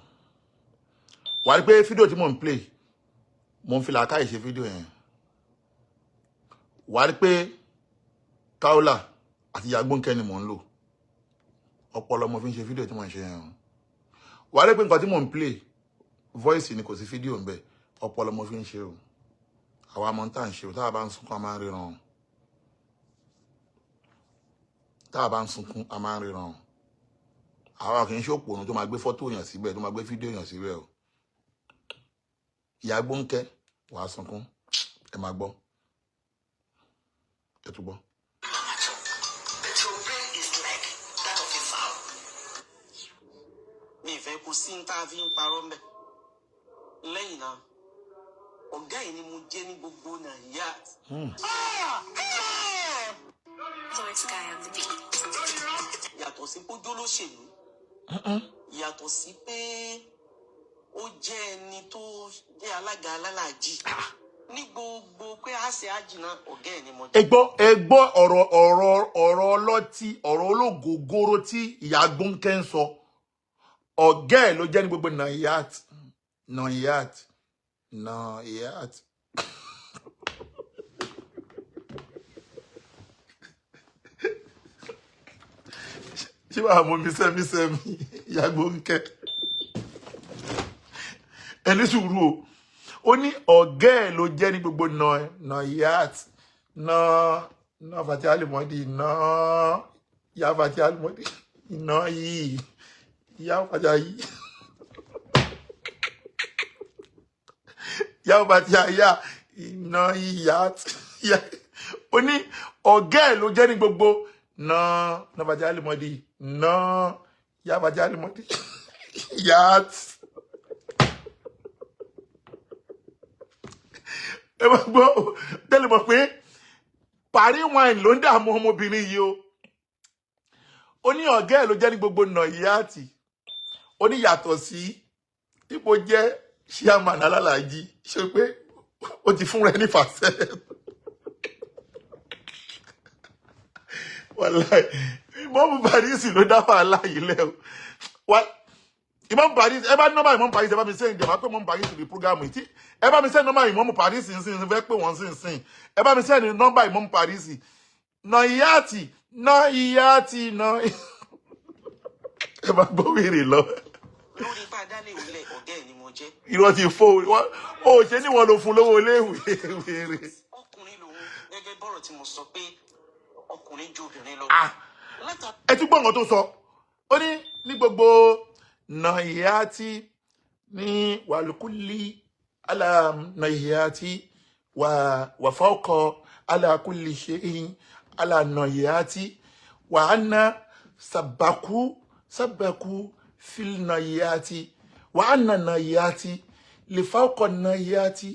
Wàá rí pé fídíò tí mò ń play, mo ń fi làákàyè ṣe fídíò yẹn. Wàá rí pé Kaola àti Ìyágbónkẹ́ ni mò ń lò. Ọpọlọ mo fi ń ṣe fídíò tí mò ń ṣe yẹn. Wàá rí pé nǹkan tí mò ń play, voice ni kò sí fídíò ń bẹ. Ọpọlọ mo fi ń ṣe o. Àwa mọ̀ ń tà ń ṣe o. Tá a bá ń sunkún a máa ń ríran. Àwa kì í ṣe òpònú tó máa gbé fọ́tò èèyàn síbẹ̀, tó máa gbé fídíò èèyàn síbẹ̀ o. Ìyágbónkẹ́, wàá sunkún. Ẹ máa gbọ́. Ẹ tún gbọ́. Mi ìfẹ́ kò sí ní tá a fi ń parọ́ mbẹ́. Lẹ́yìn náà, ọ̀gá yìí ni mo jẹ́ ní gbogbo nàìjíríà. Lord Sky on the beat. Yàtọ̀ sí pé ó jólóṣèlú, yàtọ̀ sí pé ó jẹ́ ẹni tó jẹ́ alága alálàájì. Ní gbogbo pé a ṣe àjìnà ọ̀gá ẹ̀ ni mo jẹ́. ẹ gbọ́ ọ̀rọ̀ ọlọ́tí ọ̀rọ̀ ológogoro tí ìyá Gbónkẹ́ ń sọ. Ọ̀gá ẹ̀ ló jẹ́ ní gbogbo nàìjíríà. Ṣé wàá mú mi sẹ́mi ìyá Gbónkẹ́? Ẹni sùúrù o. Ó ní ọ̀gá ẹ̀ ló jẹ́ ní gbogbo náà Fati Alimodi náà ìyá Fati Alimodi náà yìí ìyá Fati yìí ìyá Fati àyà náà ìyá ó ní ọ̀gá ẹ̀ ló jẹ́ ní gbogbo náà Fati Alimodi náà ìyá Fati Alimodi ìyá ẹ máa gbọ́ tẹ́lẹ̀ mọ̀ pé Paris wine ló ń dààmú ọmọbìnrin yìí o. Ó ní ọ̀gá ẹ̀ ló jẹ́ ní gbogbo nàìjíríàtì. Ó ní yàtọ̀ sí ipò jẹ́ chairman alálàájì ṣe pé ó ti fún rẹ̀ ní fàṣẹ. Wàláì Ìmáàmù Paris ló dá wàhálà yìí lẹ́ o. Ìmáàmù Paris ẹ bá nọ́mbà Ìmáàmù Paris ẹ bá mi sẹ́yìn jẹ́ máa pé Ìmáàmù Paris lè program yìí. Ẹ bá mi sẹ́yìn nọ́mbà Ìmáàmù Paris nsìn fẹ́ pé wọ́n sìn. Ẹ bá mi sẹ́yìn nọ́mbà Ìmáàmù Paris. Nàìjíríàtì ẹ bá gbọ́ wèrè lọ. Lórí bá a dálé ìwúlẹ̀ ọ̀gá ẹ̀ ni mo jẹ́. Irọ́ ti fò ó ṣe ní wọn ló fún lówó léwé wèrè. Ọkùnrin lòun gẹ́gẹ́ bọ́rọ̀ tí mo sọ pé ọkùnrin ju obìnrin lọ. Ẹ tún gbọ́ nǹkan tó sọ. Ó ní gbogbo nàìjíríàtì ní wàlúkúlì ala nàìjíríàtì wà fọ́kọ̀ ala kulli shay'in ala nàìjíríàtì wà á ná sabaku fil nàìjíríàtì wà á ná nàìjíríàtì lè fọ́kọ̀ nàìjíríàtì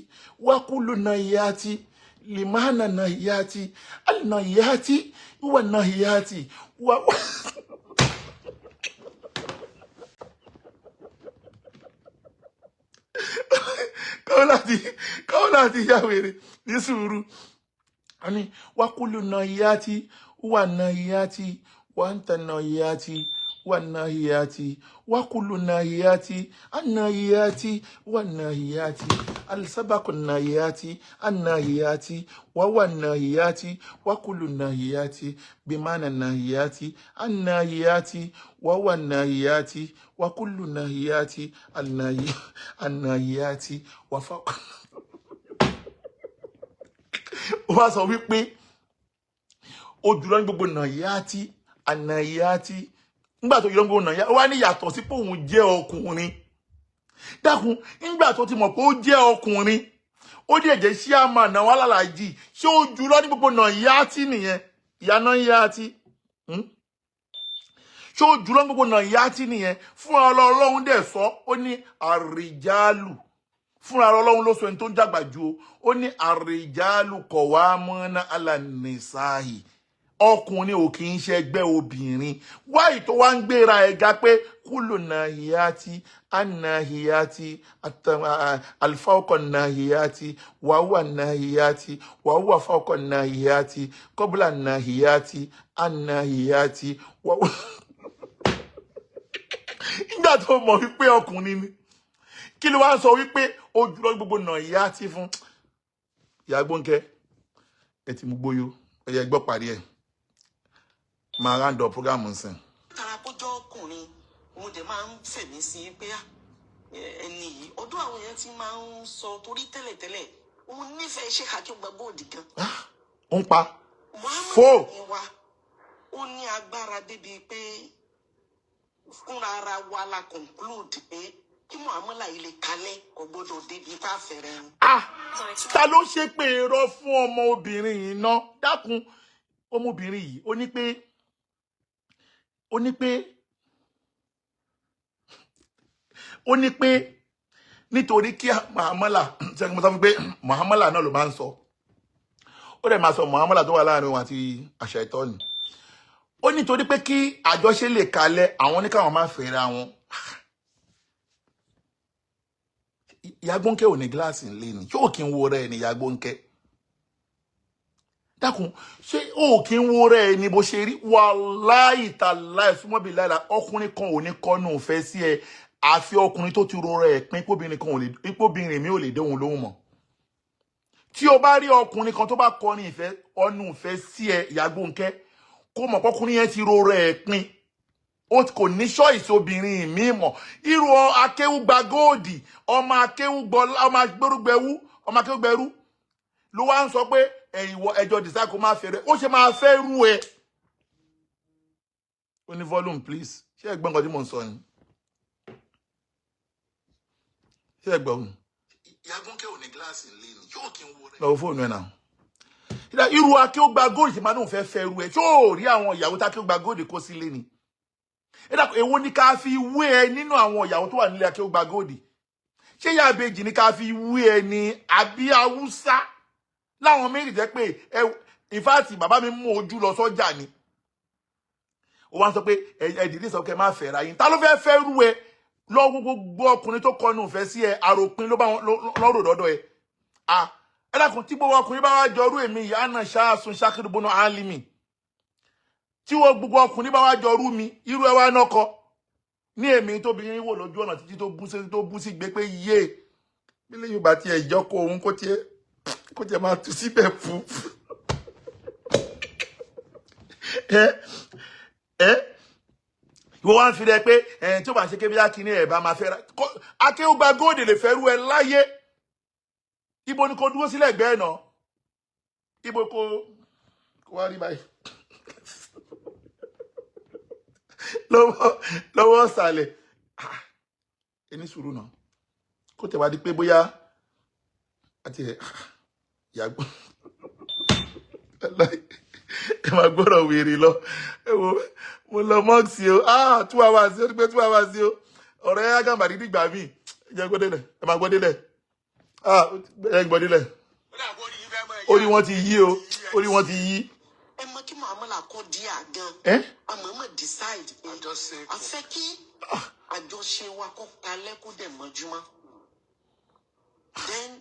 wà kúlù nàìjíríàtì lè má ná nàìjíríàtì al nàìjíríàtì wà nàìjíríàtì wà. Káwọn láti yá wèrè ní sùúrù. Ani wakulu nàìjíríàtì wà nàìjíríàtì wà ń ta nàìjíríàtì wà nàìjíríàtì wakulu nàìjíríàtì ànàìjíríàtì wà nàìjíríàtì alisabaku nàìjíríàtì ànàìjíríàtì wà nàìjíríàtì wakulu nàìjíríàtì bimana nàìjíríàtì ànàìjíríàtì wà nàìjíríàtì wakulu nàìjíríàtì ànàìjíríàtì wà fọkàn. Ó wá sọ wípé ó jùlọ ní gbogbo nàìjíríàtì ànàìjíríàtì nígbà tó jùlọ ní gbogbo nàìjíríàtì ó wá ní yàtọ̀ sí pé òun jẹ́ ọkùnrin. Dákun nígbà tó ti mọ̀ pé ó jẹ́ ọkùnrin ó dẹ̀ jẹ́ chairman náà wà lálàájì ṣé ó jùlọ ní gbogbo nàìjíríàtì nìyẹn ìyá nàìjíríàtì ṣé ó jùlọ ní gbogbo nàìjíríàtì nìyẹn fún Ọlọ́run dẹ̀ sọ ó ní àrìjálù fúnra Ọlọ́run ló sọ ẹni tó ń jàgbà ju ó ní àrìjálù kọ̀wámọ́ná alànìsáì ọkùnrin ò kì í ṣe ẹgbẹ́ obìnrin wáyé tó wá ń gbéra ẹ̀ga pé kúlò nàìjíríàtì ànàìjíríàtì àlùfáàkọ̀ nàìjíríàtì wàhùwà nàìjíríàtì wàhùwà fáàkọ̀ nàìjíríàtì kọ́bùlà nàìjíríàtì ànàìjíríàtì wàhùwà. Nígbà tó mọ̀ wípé ọkùnrin ni kí ló wá ń sọ wípé ó jùlọ gbogbo nàìjíríàtì fún ìyá Gbónkẹ́ ẹ ti mú gbóyó ẹ̀yẹ gbọ́ parí ẹ̀ máa rándọ̀ prógámù nsìn. Tara kójọ́ ọkùnrin mo dẹ̀ máa ń fẹ̀mí sí pé ẹni yìí ọdún àwọn yẹn ti máa ń sọ torí tẹ́lẹ̀tẹ́lẹ̀ òun nífẹ̀ẹ́ ṣe àjọ gbàgbọ́ òdì gan. Ó ń pa fó. Wa ó ní agbára débi pé fúnra ara wa la conclude pé kí Muhammadu yìí lè kalẹ̀ kò gbọ́dọ̀ débi tá a fẹ̀rẹ̀ ni. Ta ló ṣe pé irọ́ fún ọmọ obìnrin yìí ná dákun ọmọbìnrin yìí ó ní pé nítorí kí muamala ṣe mo sọ pé muamala náà ló máa ń sọ ó dẹ̀ máa sọ muamala tó wà láàrin wọn àti àṣà ìtọ́ni ó nítorí pé kí àjọṣe lè kalẹ̀ àwọn ní káwọn máa fẹ́ra wọn Ìyá Gbónkẹ́ ò ní gíláàsì ńlé ni yóò kí n wo rẹ̀ ní Ìyá Gbónkẹ́ dákun ṣé ó kí n wo rẹ̀ ní bó ṣe rí wàláhì tàláhì súnmọ́bì láìla ọkùnrin kan ò ní kọ́nù fẹ́ sí ẹ àfi ọkùnrin tó ti ro rẹ̀ pín póbìnrin kan ò lè póbìnrin mi ò lè dóhun lóhùn mọ́ tí o bá rí ọkùnrin kan tó bá kọrin ìfẹ́ ọnù ìfẹ́ sí ẹ Ìyá Gbónkẹ́ kó mọ̀ pọ́kùnrin yẹn ti ro rẹ̀ pín ó kò ní choice obìnrin mi mọ̀ irú akéwúgba góòdì ọmọ akéwúgbọ́lá ọmọ agbérúgbẹ̀wú ọmọ akéwúgbẹ̀rú ló wá ń sọ pé ẹjọ́ dìsá kó máa fẹ́rẹ̀ ó ṣe máa fẹ́ rú ẹ ó ní volume please ṣé ẹ gbọ́ nǹkan tí mò ń sọ ni ṣé ẹ gbọ́ Ìyá Gbónkẹ́ ò ní gíláàsì ńlé ni yóò kí n wo rẹ̀ lọ́wọ́ fóònù ẹ̀ náà irú akéwúgba góòdì ṣe máa náà fẹ́ rú ẹ tí ó rí àwọn ìyàwó tá akéwúgba góòdì kó sílé ni èwo ni ká fi wé ẹ nínú àwọn ìyàwó tó wà nílé akéwúgba góòdì ṣé Ìyá Ìbejì ni ká fi wé ẹ ní àbí Haúsá láwọn méjì jẹ́ pé ìfáàtì bàbá mi mú ojú lọ sọ́jà ni ó wá ń sọ pé ẹ̀dìdí sọ pé má fẹ́ra yín ta ló fẹ́ rú ẹ lọ́wọ́ gbogbo ọkùnrin tó kọnu ìfẹ́ sí ẹ àròpin ló bá wọn lọ́rò dọ́dọ̀ ẹ ẹ dákun tí gbogbo ọkùnrin bá wá jọrú èmi ìyá náà ṣáàsùn ṣákìrì bọ́nà álímì tí wọ́n gbogbo ọkùnrin bá wá jọrú mi irú ẹ wá nọ́kọ ní èmi tóbi yín wò lójú ọ̀nà títí tó bú sí gbé pé yé bílẹ̀ yóò bá tiẹ̀ ìjọ́kọ̀ òun kó tiẹ̀ máa tú síbẹ̀ fún ìwọ wá ń fi rẹ pé tí ó bá ń ṣe kébí lákìíní ẹ̀ bá máa fẹ́ ra akéwúgba góòdì lè fẹ́ rú ẹ láyé ibo ni kò dúró sílẹ̀ gbẹ́ náà ibo kò wá rí báyìí lọ́wọ́ ọ̀sàlẹ̀ ẹni sùúrù náà kó tẹ̀ wá di pé bóyá àti ìyàgbọ́ ẹ máa gbọ́dọ̀ wèrè lọ ẹ wo mo lọ mọ́ọ̀sì o 2 hours ó ti pé 2 hours o ọ̀rẹ́ Agambari dìgbà míì ẹ jẹ́ gbọ́délẹ̀ ẹ máa gbọ́délẹ̀ ẹ gbọ́délẹ̀ orí wọn ti yí o orí wọn ti yí. ẹ mọ kí muamala kọ di àgàn àmọ́ decide a fẹ́ kí àjọṣe wa kó kalẹ̀ kó dẹ̀ mọ́júmọ́ then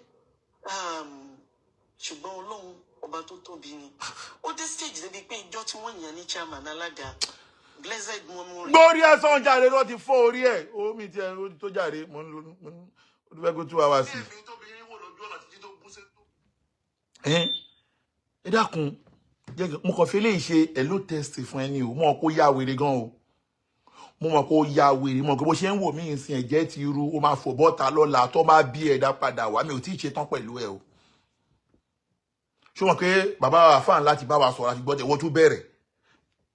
ṣùgbọ́n Ọlọ́run ọba tó tóbi ni ó dé stage débi pé ìjọ tí wọ́n yàn ní chairman alága blessed memory. gbórí ẹ̀sán jàre ló ti fọ́ orí ẹ̀ omi tí ẹ tó jàre mo ń lo ó ti fẹ́ kó 2 hours sí. ẹ dákun mo kàn fi lè ṣe hello test fún ẹni o mo mọ̀ kó yá wèrè gan o mo mọ̀ kó yá wèrè mo mọ̀ kó bó ṣe ń wò mí ìsìn ẹ̀jẹ̀ ti ru ó máa fò bọ́ta lọ́la tó bá bí ẹ̀dá padà wá mi ò tí ì ṣe tán pẹ̀lú ẹ o ṣó mọ̀ pé bàbá wa fáàn láti bá wa sọ̀rọ̀ àti gbọ́dẹ̀ wọ́n tún bẹ̀rẹ̀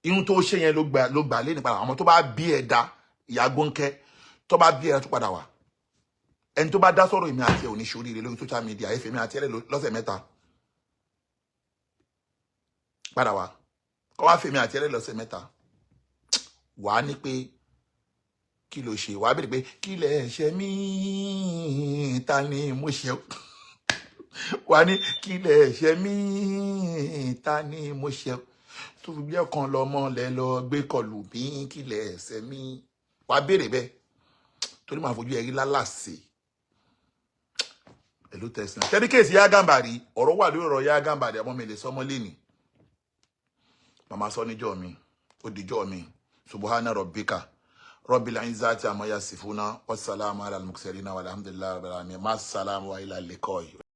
irun tó ṣe yẹn ló gbà lé nípa àwọn tó bá bí ẹ̀dá Ìyá Gbónkẹ́ tó bá bí ẹ̀dá tó padà wá ẹni tó bá dá sọ̀rọ̀ èmi àti ẹ̀ ò ní ṣoríire lórí social media ẹ̀fẹ̀ mi àti ẹ̀ lọ́sẹ̀ mẹ́ta padà wá kọ́ wá fèmí àti ẹ̀ lọ́sẹ̀ mẹ́ta wà á ní pé kí ló ṣe wà á bèrè pé kí lẹ̀ ṣe mí ta ni mo ṣe wà á ní kí lẹ̀ ṣe mí ta ni mo ṣe tó fi bí ọkàn lọmọ lẹ lọ gbé kọlù bí kí lẹ̀ ṣe mí wà á bèrè bẹ́ẹ̀ torí màá fojú ẹ̀rí lálàsè ẹ̀lú tẹ̀sán tẹ́lí kéèsì Ìyá Gàmbàrí ọ̀rọ̀ wà lórí ọ̀rọ̀ Ìyá Gàmbàrí ọmọ mi lè sọmọ lẹ́nì màmá sọ níjọ́ mi ó dìjọ́ mi subhana rabbika rabbil izzati amma yasifuna wassalamu ala al-mursalin walhamdulillahi rabbil alamin ma salamu wa ila liqa'i.